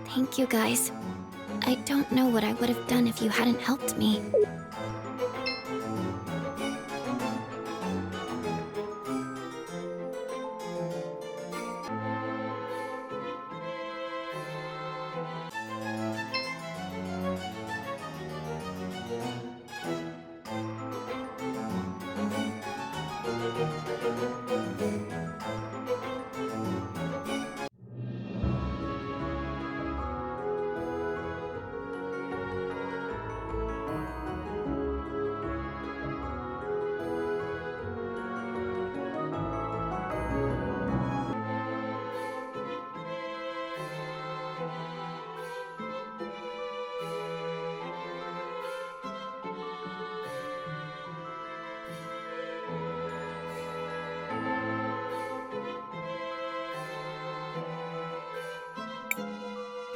Thank you, guys. I don't know what I would have done if you hadn't helped me.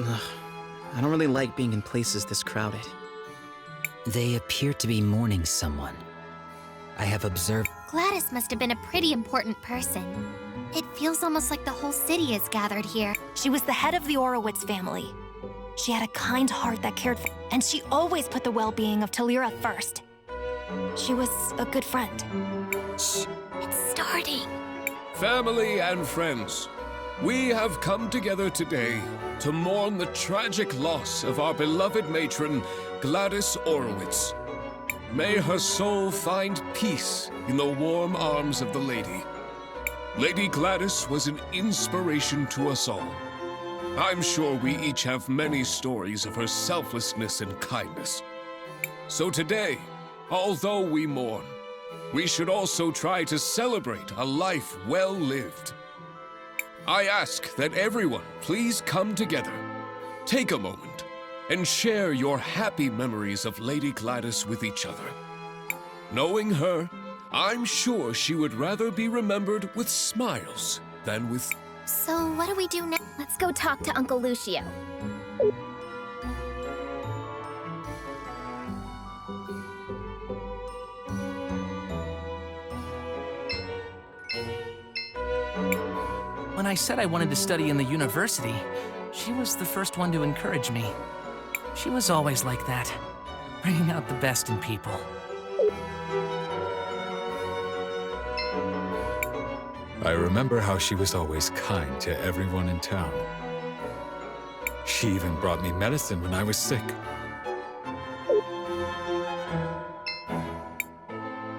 Ugh, I don't really like being in places this crowded. They appear to be mourning someone. I have observed... Gladys must have been a pretty important person. It feels almost like the whole city is gathered here. She was the head of the Orowitz family. She had a kind heart that cared for... And she always put the well-being of Talira first. She was a good friend. Shh, it's starting. Family and friends, we have come together today to mourn the tragic loss of our beloved matron, Gladys Orowitz. May her soul find peace in the warm arms of the Lady. Lady Gladys was an inspiration to us all. I'm sure we each have many stories of her selflessness and kindness. So today, although we mourn, we should also try to celebrate a life well lived. I ask that everyone please come together, take a moment, and share your happy memories of Lady Gladys with each other. Knowing her, I'm sure she would rather be remembered with smiles than with... So what do we do now? Let's go talk to Uncle Lucio. When I said I wanted to study in the university, She was the first one to encourage me. She was always like that, bringing out the best in people. I remember how she was always kind to everyone in town. She even brought me medicine when I was sick.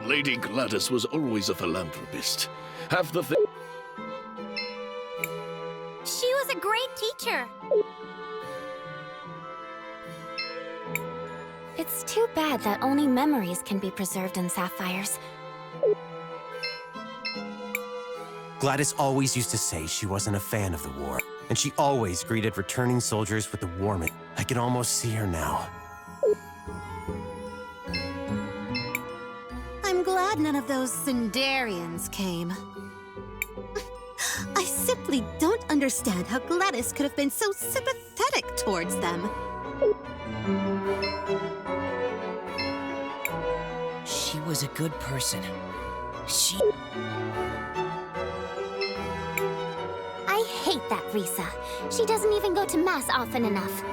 Lady Gladys was always a philanthropist. Half the thing. She was a great teacher. It's too bad that only memories can be preserved in sapphires. Gladys always used to say she wasn't a fan of the war, and she always greeted returning soldiers with the warmth. I can almost see her now. I'm glad none of those Sindarians came. I simply don't understand how Gladys could have been so sympathetic towards them. She was a good person. I hate that Risa. She doesn't even go to Mass often enough.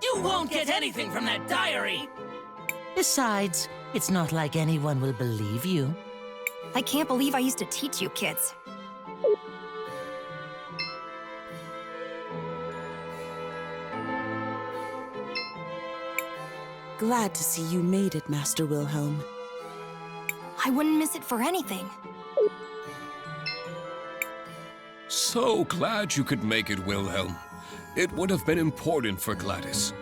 You won't get anything from that diary! Besides, it's not like anyone will believe you. I can't believe I used to teach you kids. Glad to see you made it, Master Wilhelm. I wouldn't miss it for anything. So glad you could make it, Wilhelm. It would have been important for Gladys.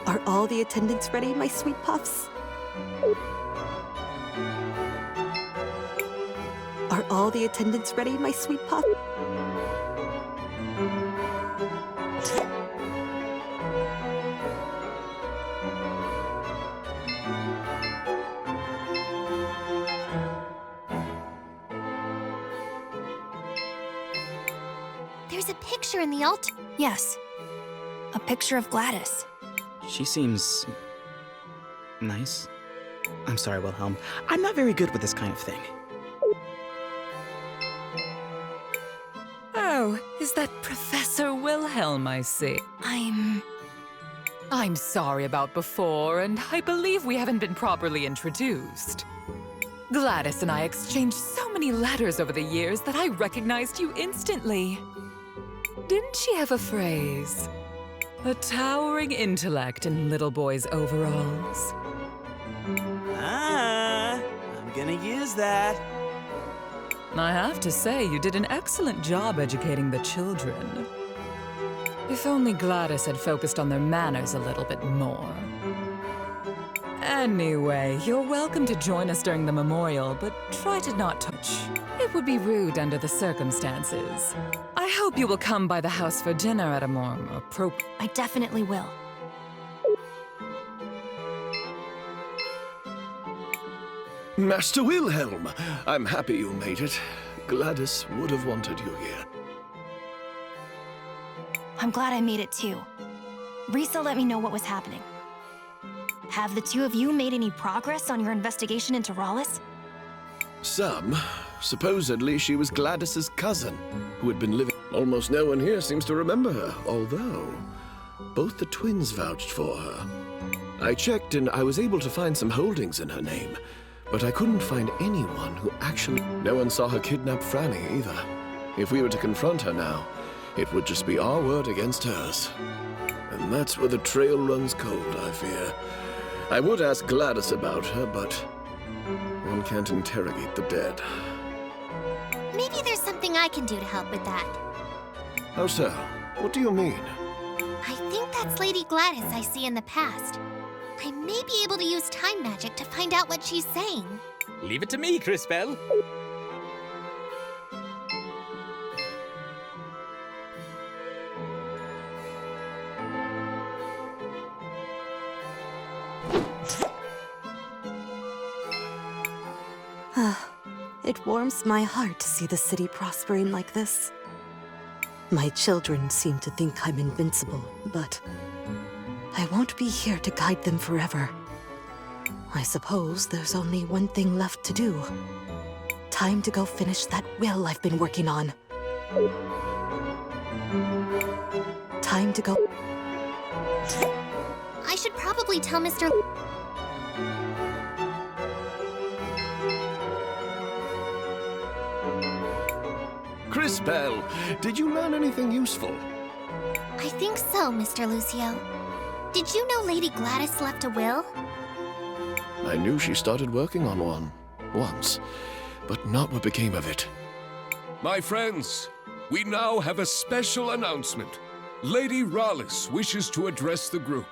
Are all the attendants ready, my sweet puffs? Are all the attendants ready, my sweet puff? There's a picture in the altar. Yes. A picture of Gladys. She seems... nice. I'm sorry, Wilhelm. I'm not very good with this kind of thing. Oh, is that Professor Wilhelm I see? I'm sorry about before, and I believe we haven't been properly introduced. Gladys and I exchanged so many letters over the years that I recognized you instantly. Didn't she have a phrase? A towering intellect in little boys' overalls. I'm gonna use that. I have to say, you did an excellent job educating the children. If only Gladys had focused on their manners a little bit more. Anyway, you're welcome to join us during the memorial, but try to not touch. It would be rude under the circumstances. I hope you will come by the house for dinner at a more appropriate... I definitely will. Master Wilhelm, I'm happy you made it. Gladys would have wanted you here. I'm glad I made it too. Risa let me know what was happening. Have the two of you made any progress on your investigation into Rallis? Some. Supposedly she was Gladys's cousin, who had been living... Almost no one here seems to remember her, although both the twins vouched for her. I checked and I was able to find some holdings in her name, but I couldn't find anyone who actually... No one saw her kidnap Franny either. If we were to confront her now, it would just be our word against hers. And that's where the trail runs cold, I fear. I would ask Gladys about her, but one can't interrogate the dead. Maybe there's something I can do to help with that. How so? What do you mean? I think that's Lady Gladys I see in the past. I may be able to use time magic to find out what she's saying. Leave it to me, Cris Bell. It warms my heart to see the city prospering like this. My children seem to think I'm invincible, but I won't be here to guide them forever. I suppose there's only one thing left to do. Time to go finish that will I've been working on. Time to go. I should probably tell Mr. Cris Bell, did you learn anything useful? I think so, Mr. Lucio. Did you know Lady Gladys left a will? I knew she started working on one, once, but not what became of it. My friends, we now have a special announcement. Lady Rallis wishes to address the group.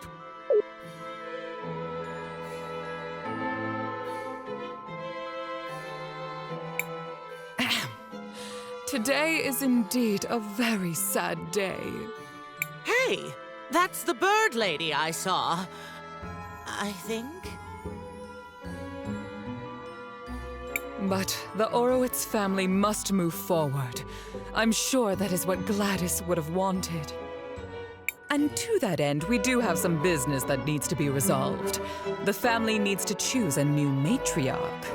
Today is indeed a very sad day. Hey, that's the bird lady I saw. I think. But the Orowitz family must move forward. I'm sure that is what Gladys would have wanted. And to that end, we do have some business that needs to be resolved. The family needs to choose a new matriarch.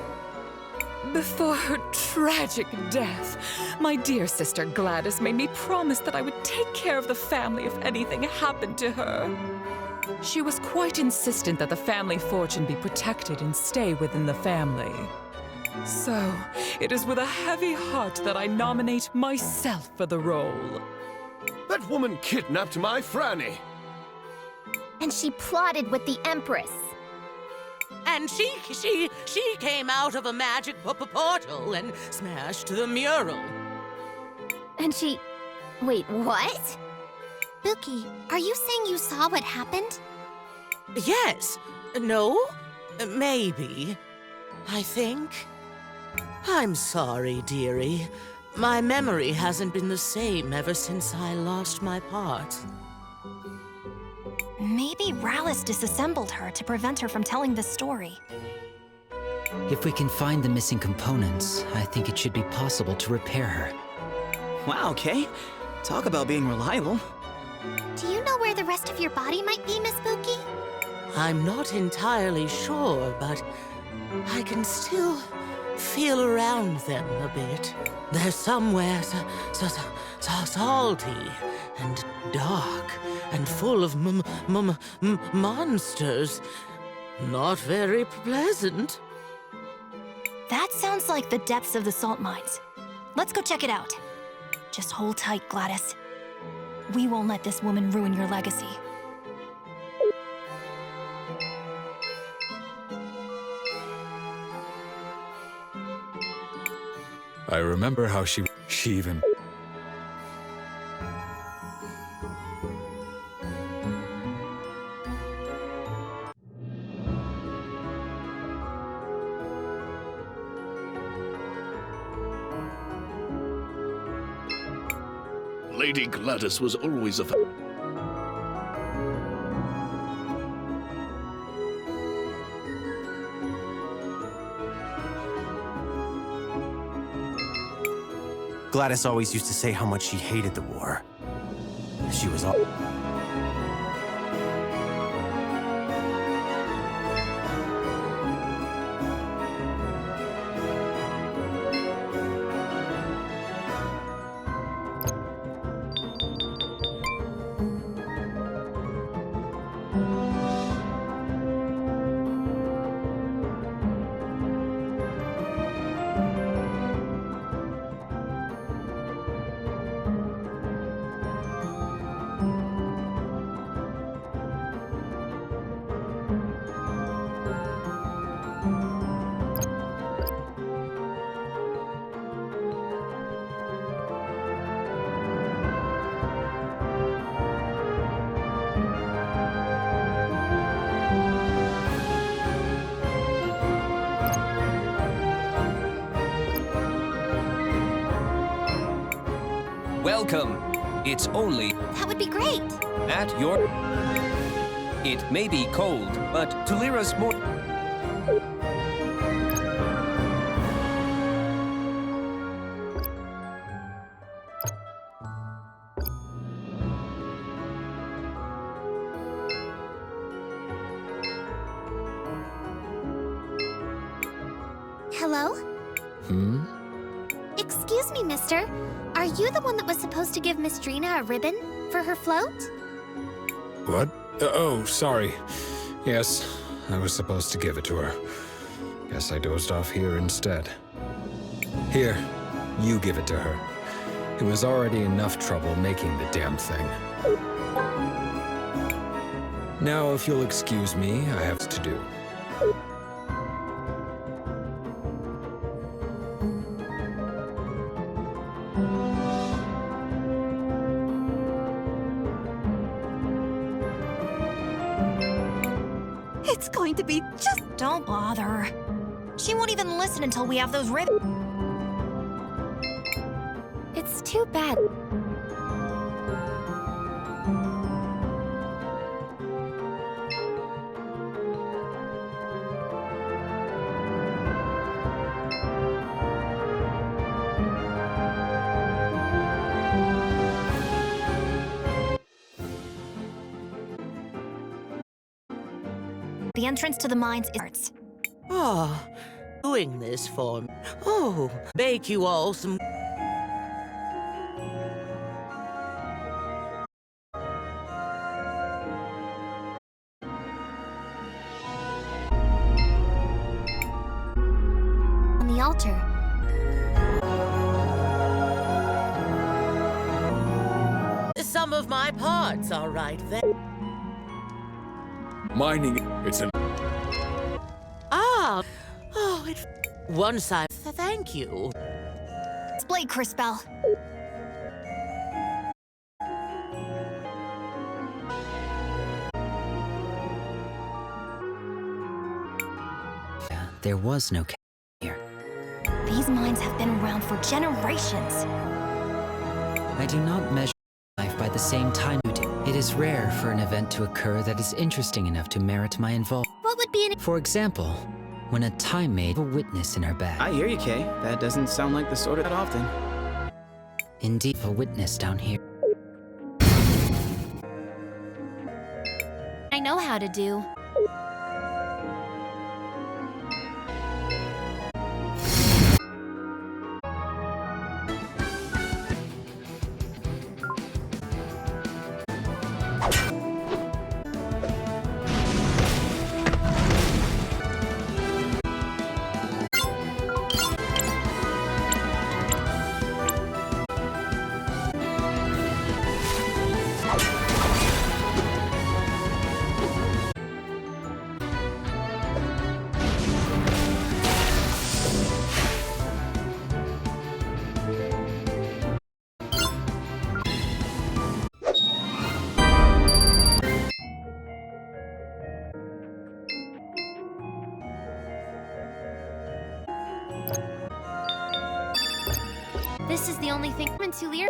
Before her tragic death, my dear sister Gladys made me promise that I would take care of the family if anything happened to her. She was quite insistent that the family fortune be protected and stay within the family. So, it is with a heavy heart that I nominate myself for the role. That woman kidnapped my Franny! And she plotted with the Empress. And she came out of a magic portal and smashed the mural. And she... Wait, what? Spooky, are you saying you saw what happened? Yes. No? Maybe. I think. I'm sorry, dearie. My memory hasn't been the same ever since I lost my part. Maybe Rallis disassembled her to prevent her from telling the story. If we can find the missing components, I think it should be possible to repair her. Wow, Kay. Talk about being reliable. Do you know where the rest of your body might be, Miss Spooky? I'm not entirely sure, but I can still feel around them a bit. They're somewhere salty and dark and full of monsters. Not very pleasant. That sounds like the depths of the salt mines. Let's go check it out. Just hold tight, Gladys. We won't let this woman ruin your legacy. I remember how she even... Lady Gladys was always a... Gladys always used to say how much she hated the war. She was all... Welcome. It's only... That would be great. At your... It may be cold, but Tulira's more... Hello? Hmm? Excuse me, mister. Are you the one that was supposed to give Miss Drina a ribbon for her float? What? Oh, sorry. Yes, I was supposed to give it to her. Guess I dozed off here instead. Here, you give it to her. It was already enough trouble making the damn thing. Now, if you'll excuse me, I have to do. It's going to be just... Don't bother. She won't even listen until we have those ribbons. It's too bad. The entrance to the mines is... Oh, doing this for me. Oh, bake you all some... On the altar. Some of my parts are right there. Mining, it's an... Ah! Oh, it... Once I... Thank you. Display, Cris Bell. There was no here. These mines have been around for generations. I do not measure life by the same time you do. It is rare for an event to occur that is interesting enough to merit my involvement. What would be an... For example, when a time maid a witness in her bag. I hear you, Kay. That doesn't sound like the sort of that often. Indeed, a witness down here. I know how to do. This is the only thing to Lear.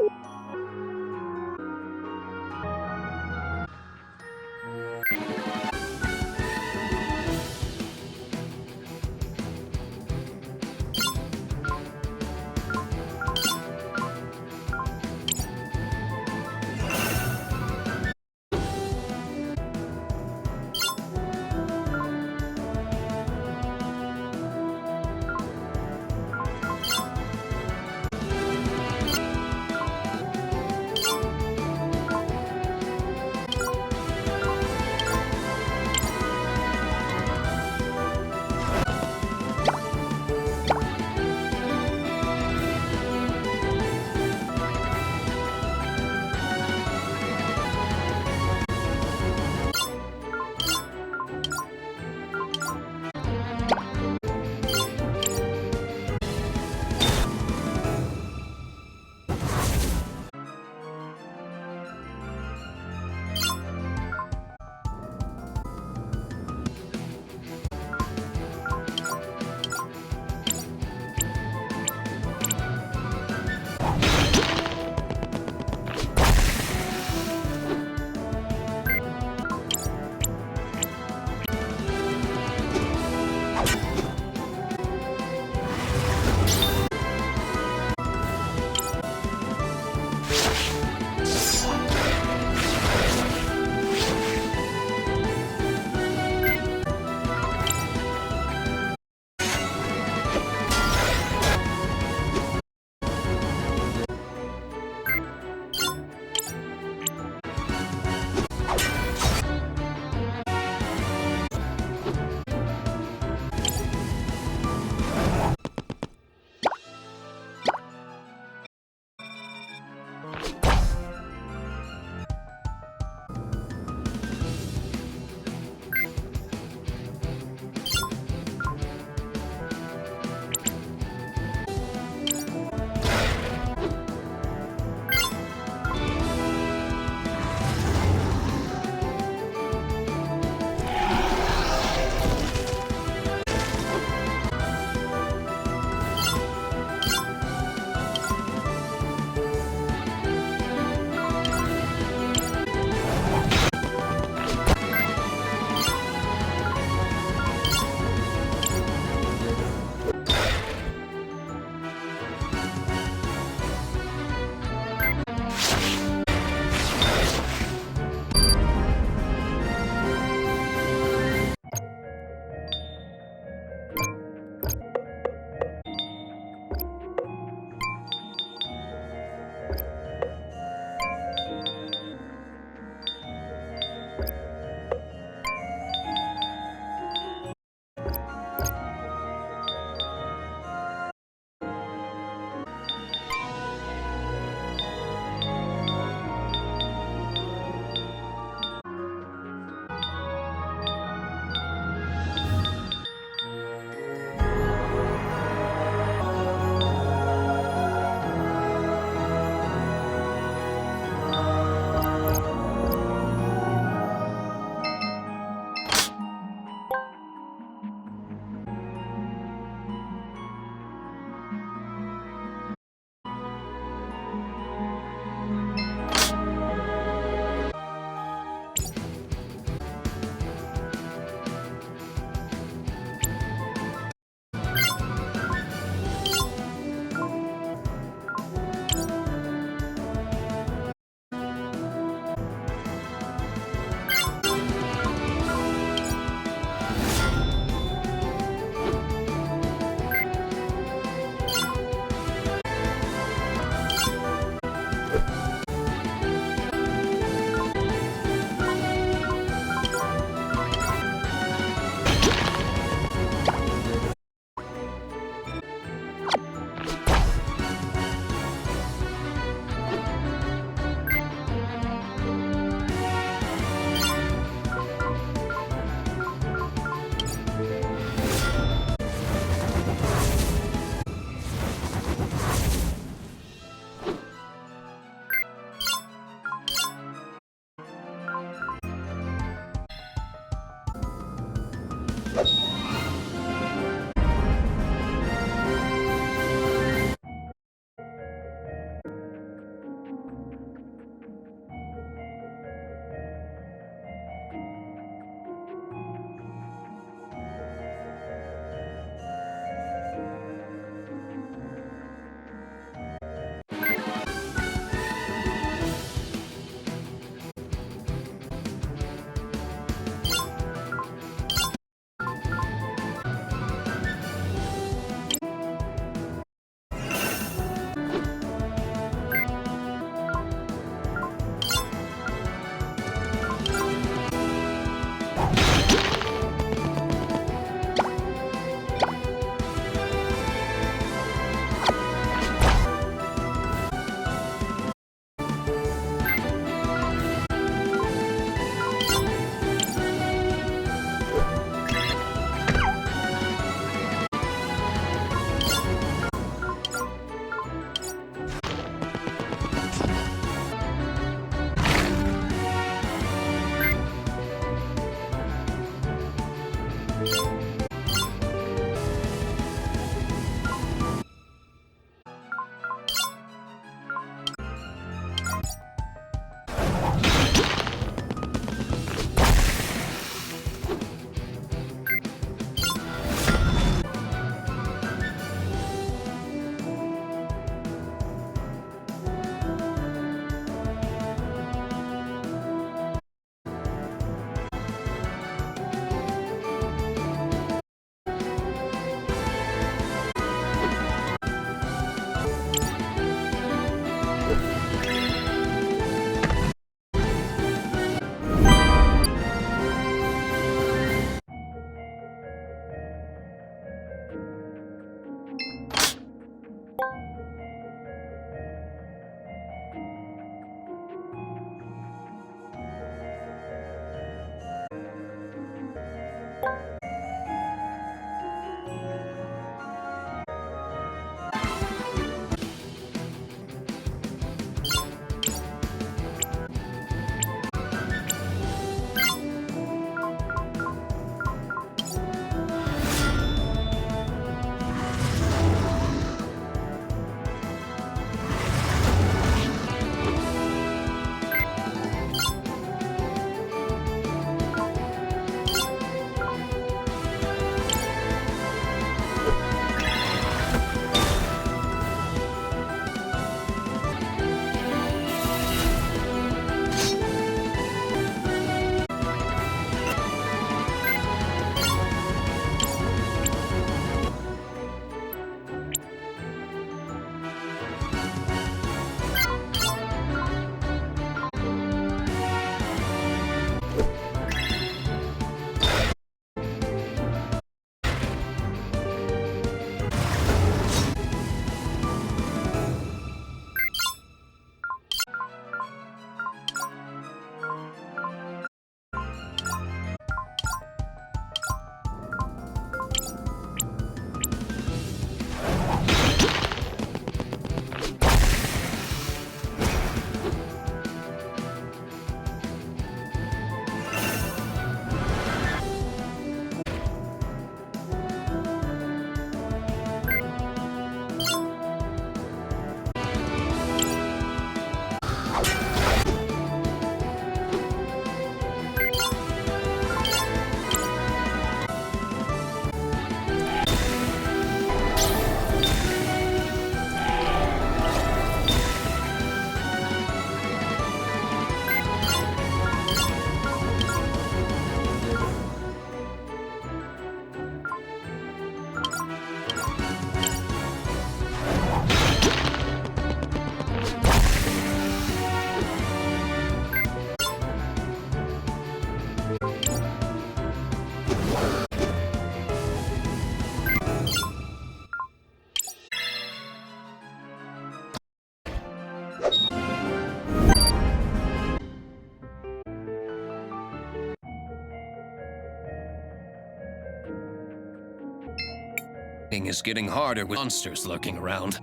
Thing is getting harder with monsters lurking around.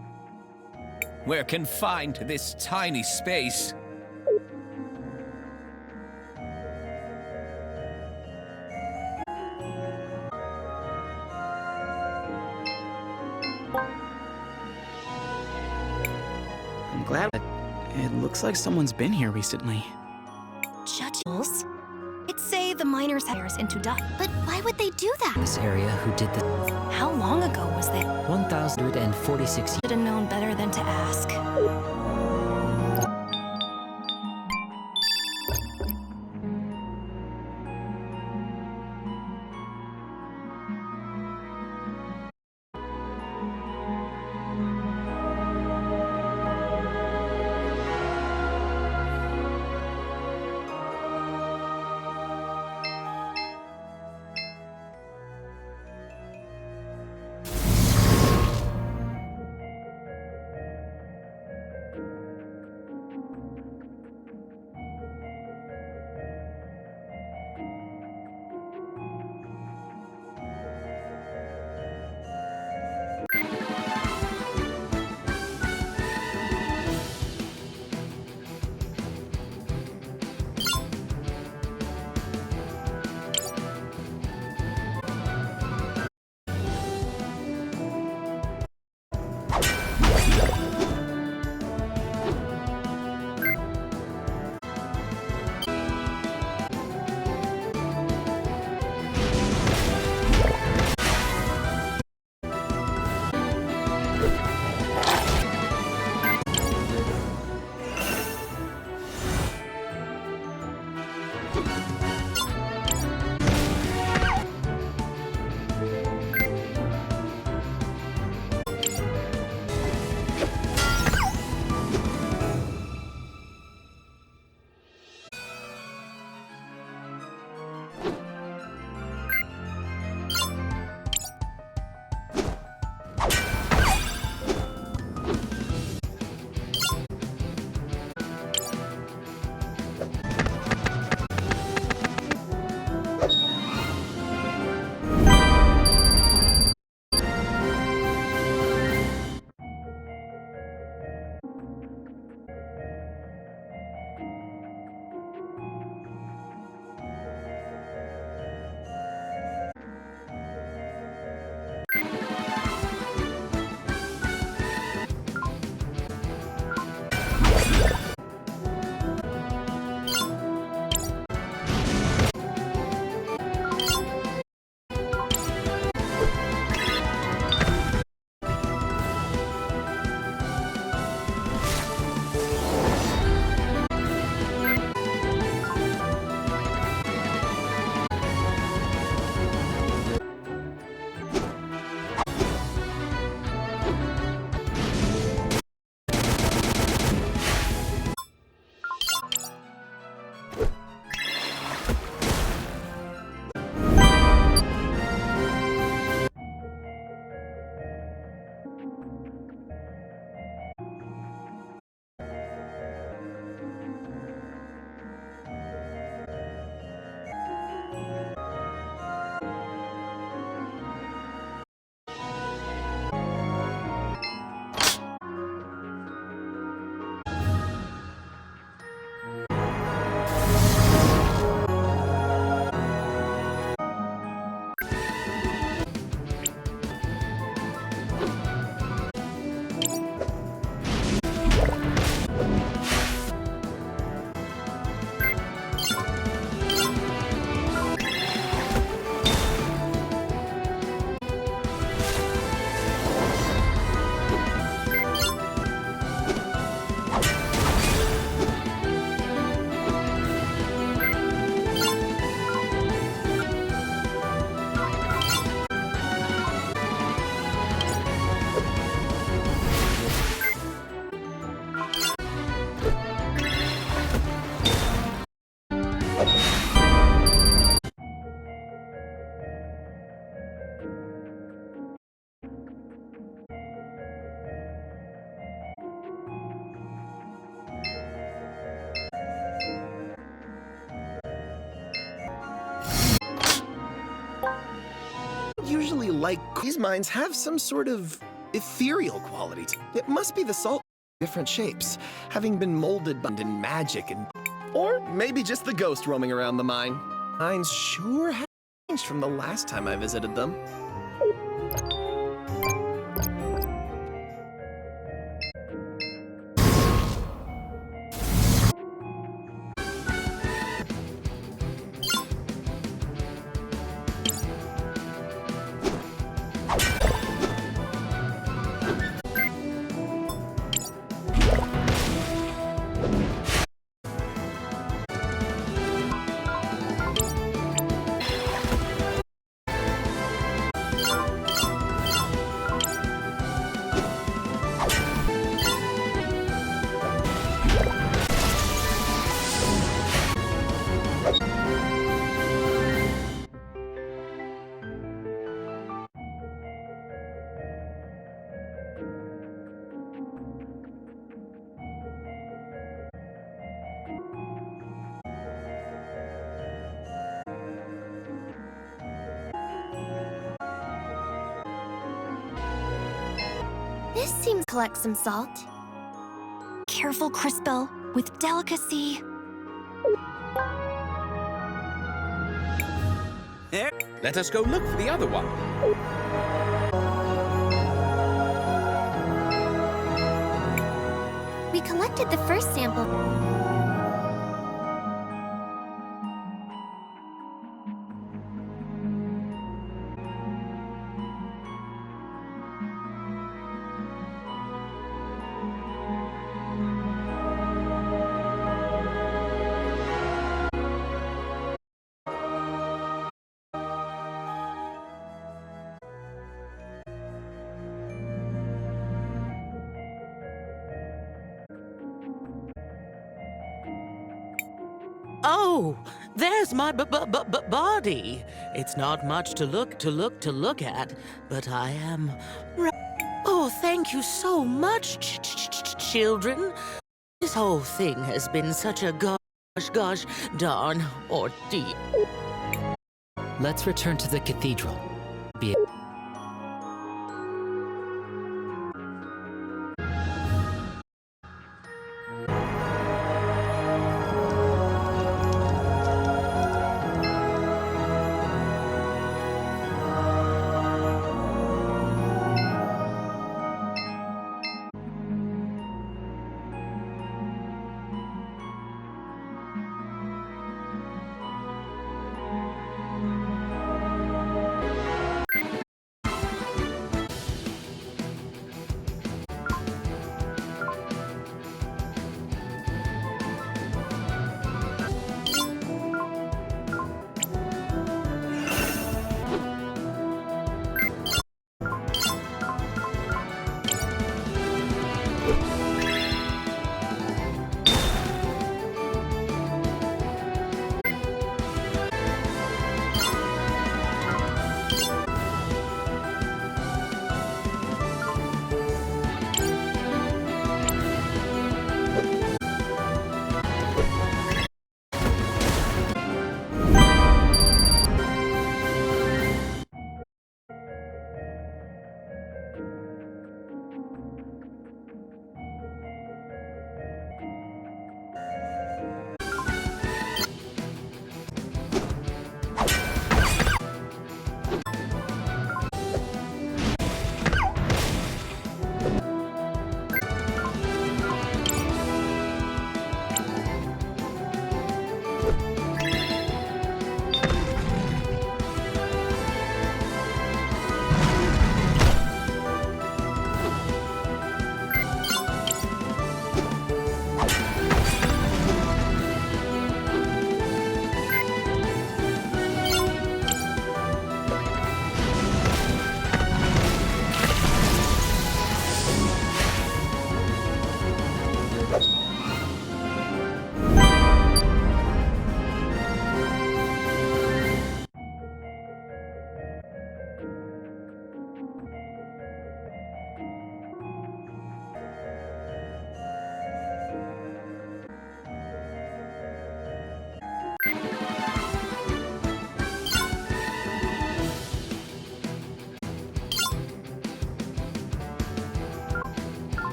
We're confined to this tiny space. I'm glad it looks like someone's been here recently. Judges? I'd say the miners hires into dust. But why would they do that? This area who did the How long ago was that? 1,046 Should have known better than to ask. usually like... These mines have some sort of ethereal quality. It must be the salt different shapes, having been molded in magic and... Or maybe just the ghost roaming around the mine. Mines sure have changed from the last time I visited them. This seems to collect some salt. Careful, Crispell, with delicacy. Let us go look for the other one. We collected the first sample. Oh, there's my body. It's not much to look at, but I am... Oh, thank you so much, children. This whole thing has been such a gosh darn ordeal. Let's return to the cathedral. Be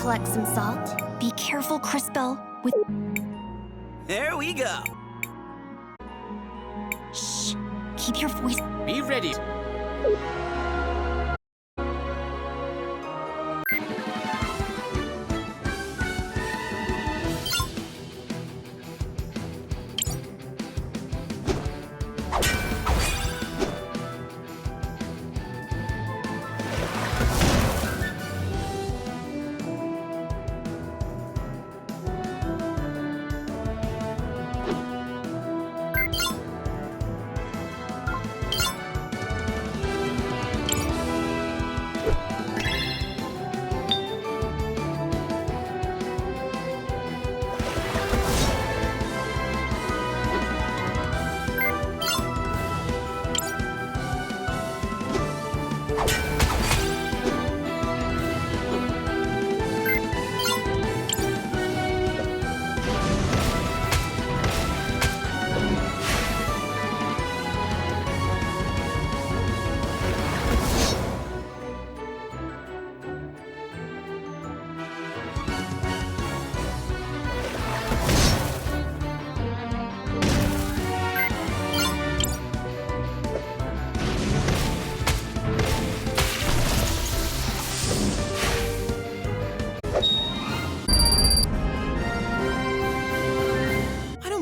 collect some salt. Be careful, Crispell. With There we go. Shh. Keep your voice. Be ready.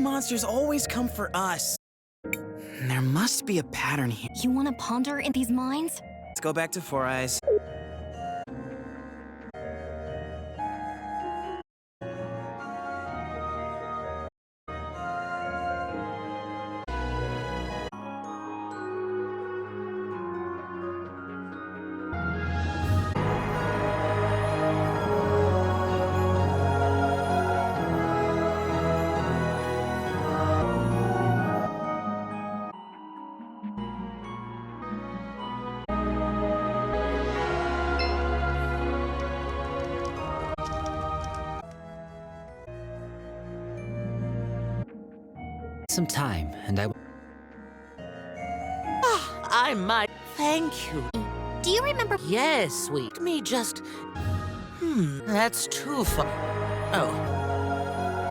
Monsters always come for us. There must be a pattern here. You want to ponder in these mines? Let's go back to Four Eyes. Some time, and I... I might. Thank you. Do you remember? Yes, sweet. Me just. That's too far. Oh.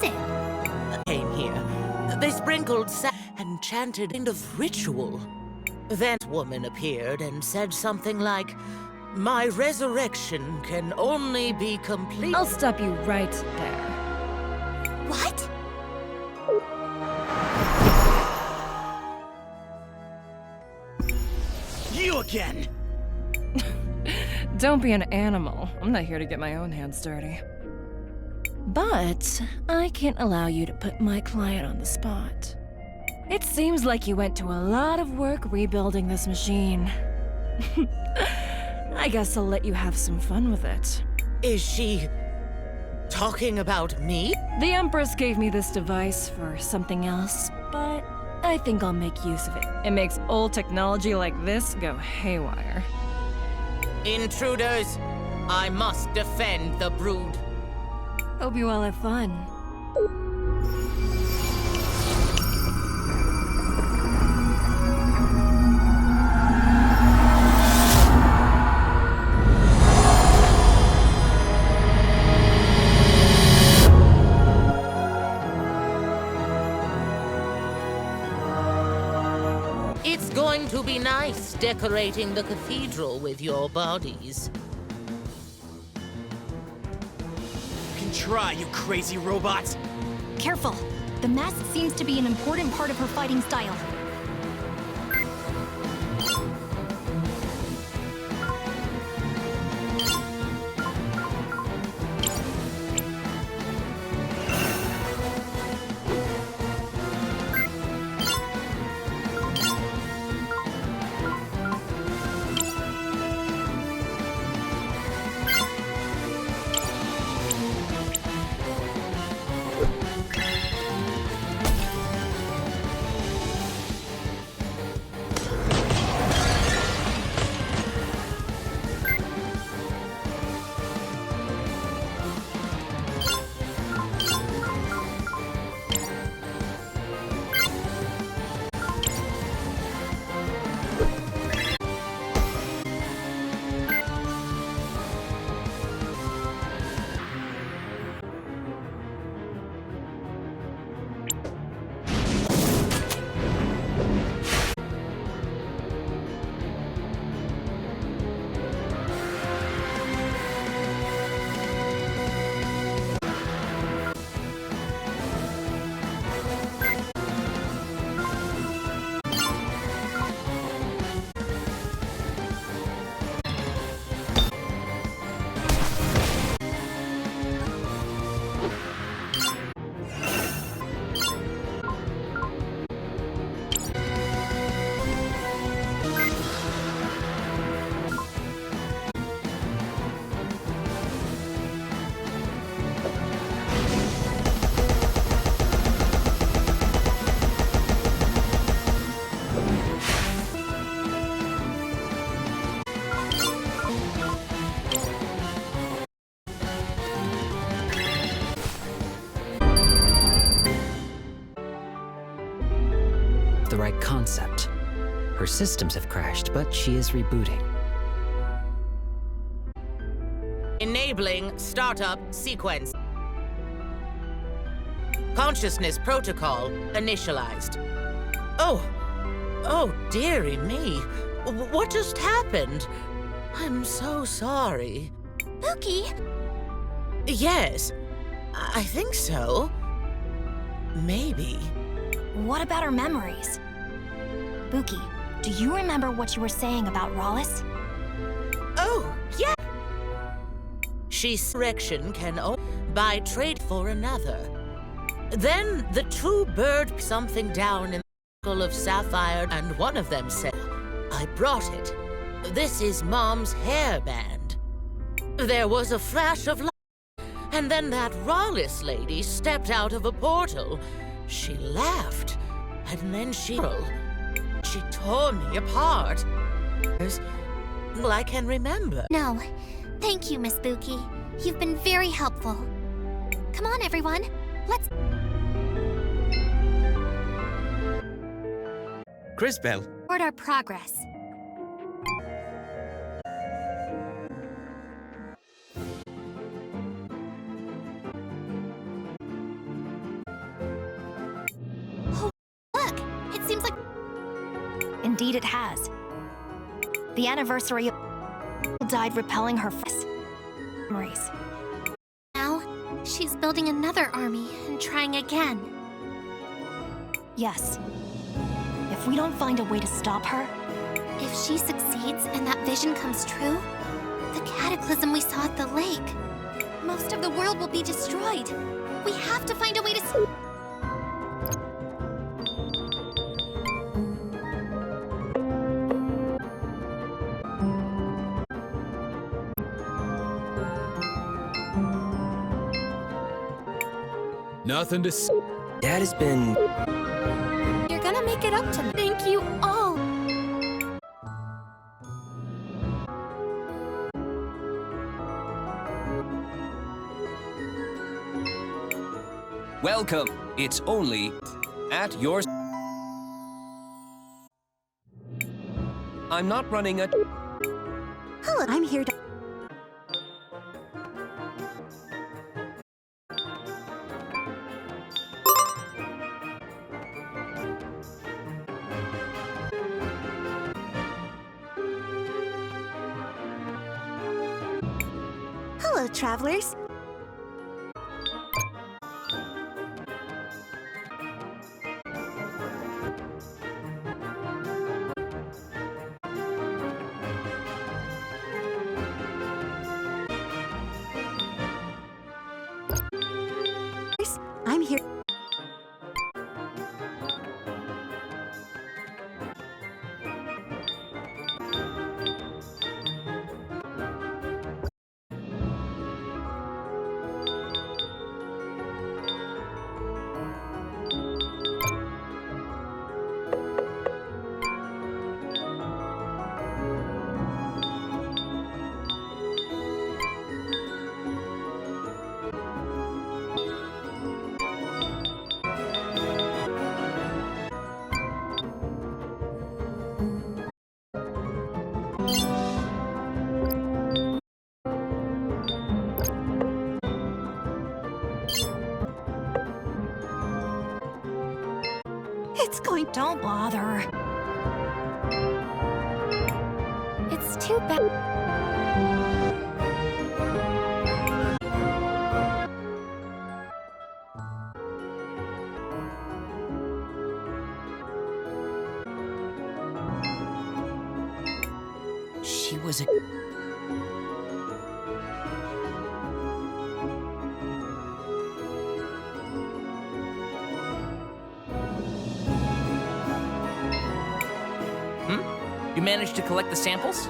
Came here. They sprinkled sand and chanted kind of ritual. Then a woman appeared and said something like, "My resurrection can only be complete." I'll stop you right there. What? You again! Don't be an animal. I'm not here to get my own hands dirty. But I can't allow you to put my client on the spot. It seems like you went to a lot of work rebuilding this machine. I guess I'll let you have some fun with it. Is she talking about me? The Empress gave me this device for something else, but I think I'll make use of it. It makes old technology like this go haywire. Intruders, I must defend the brood. Hope you all have fun. It's going to be nice decorating the cathedral with your bodies. You can try, you crazy robots. Careful. The mask seems to be an important part of her fighting style. right concept. Her systems have crashed, but she is rebooting. Enabling startup sequence. Consciousness protocol initialized. Oh, dearie me. What just happened? I'm so sorry. Pookie? Yes, I think so. Maybe. What about her memories? Buki, do you remember what you were saying about Rawlis? Oh, yeah. She's resurrection can buy trade for another. Then the two bird something down in the circle of sapphire, and one of them said, I brought it. This is Mom's hairband. There was a flash of light, and then that Rawlis lady stepped out of a portal. She laughed, and then she tore me apart. All I can remember. No. Thank you, Miss Buki. You've been very helpful. Come on, everyone. Let's... Crisbell. Toward our progress. Oh, look! It seems like... Indeed it has. The anniversary of died repelling her memories. Now, she's building another army and trying again. Yes. If we don't find a way to stop her... If she succeeds and that vision comes true, the cataclysm we saw at the lake, most of the world will be destroyed. We have to find a way to... Nothing to say. Dad has been... You're gonna make it up to me. Thank you all. Welcome. It's only at your... I'm not running a... Hello, I'm here to... Hello, travelers. I'm here. It's going... Don't bother. It's too bad. She was a... You managed to collect the samples?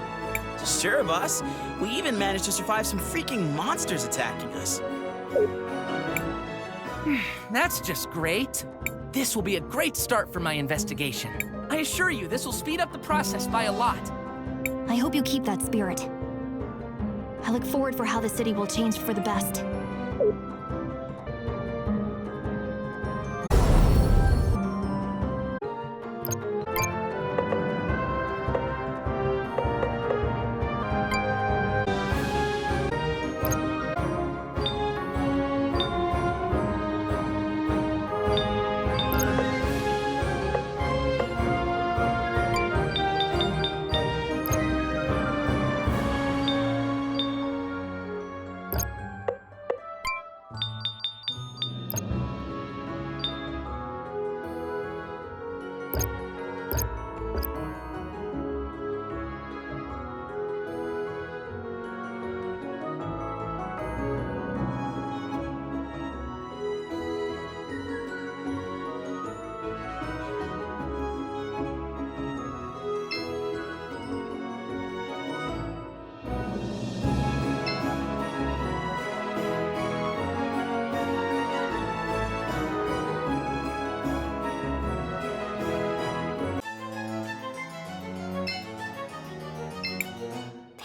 Sure, boss. We even managed to survive some freaking monsters attacking us. That's just great. This will be a great start for my investigation. I assure you, this will speed up the process by a lot. I hope you keep that spirit. I look forward for how the city will change for the best.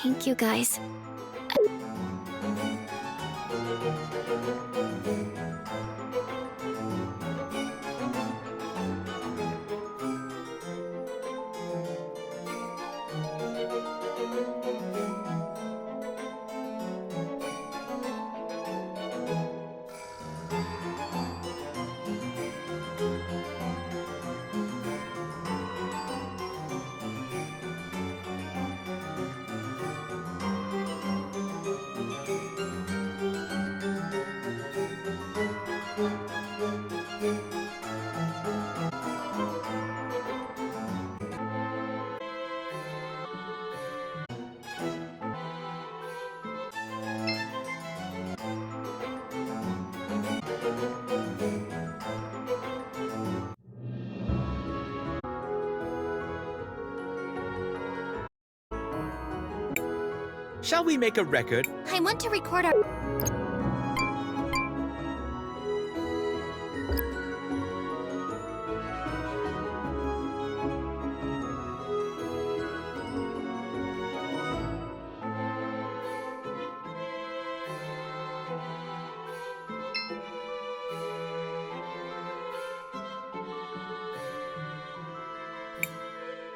Thank you, guys. Shall we make a record? I want to record our...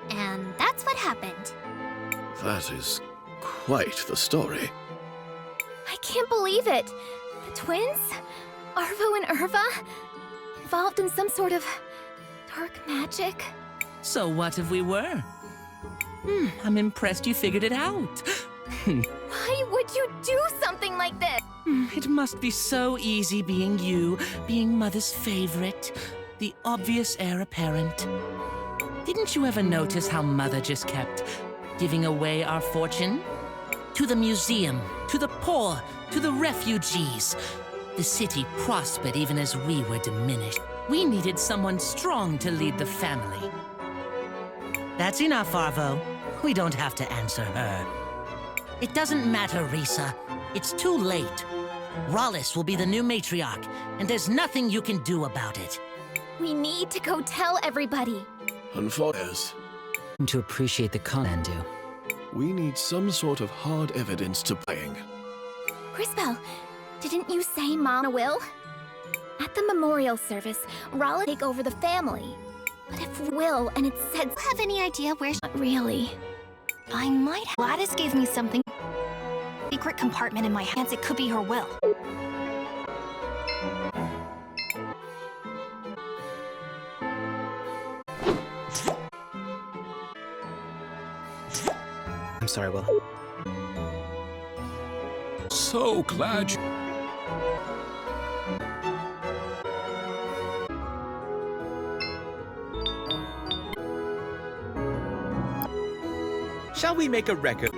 And that's what happened. That is quite the story. I can't believe it. The twins? Arvo and Irva? Involved in some sort of dark magic? So what if we were? I'm impressed you figured it out. Why would you do something like this? It must be so easy being you, being Mother's favorite, the obvious heir apparent. Didn't you ever notice how Mother just kept giving away our fortune? To the museum, to the poor, to the refugees. The city prospered even as we were diminished. We needed someone strong to lead the family. That's enough, Arvo. We don't have to answer her. It doesn't matter, Risa. It's too late. Rollis will be the new matriarch, and there's nothing you can do about it. We need to go tell everybody. Unfortunately, To appreciate the content, do. we need some sort of hard evidence to playing. Crispell, didn't you say Mama will? At the memorial service, Rolla take over the family. But if will and it said... Have any idea where... Not really. I might have... Gladys gave me something. Secret compartment in my hands. It could be her will. I'm sorry, Will. So glad you... Shall we make a record?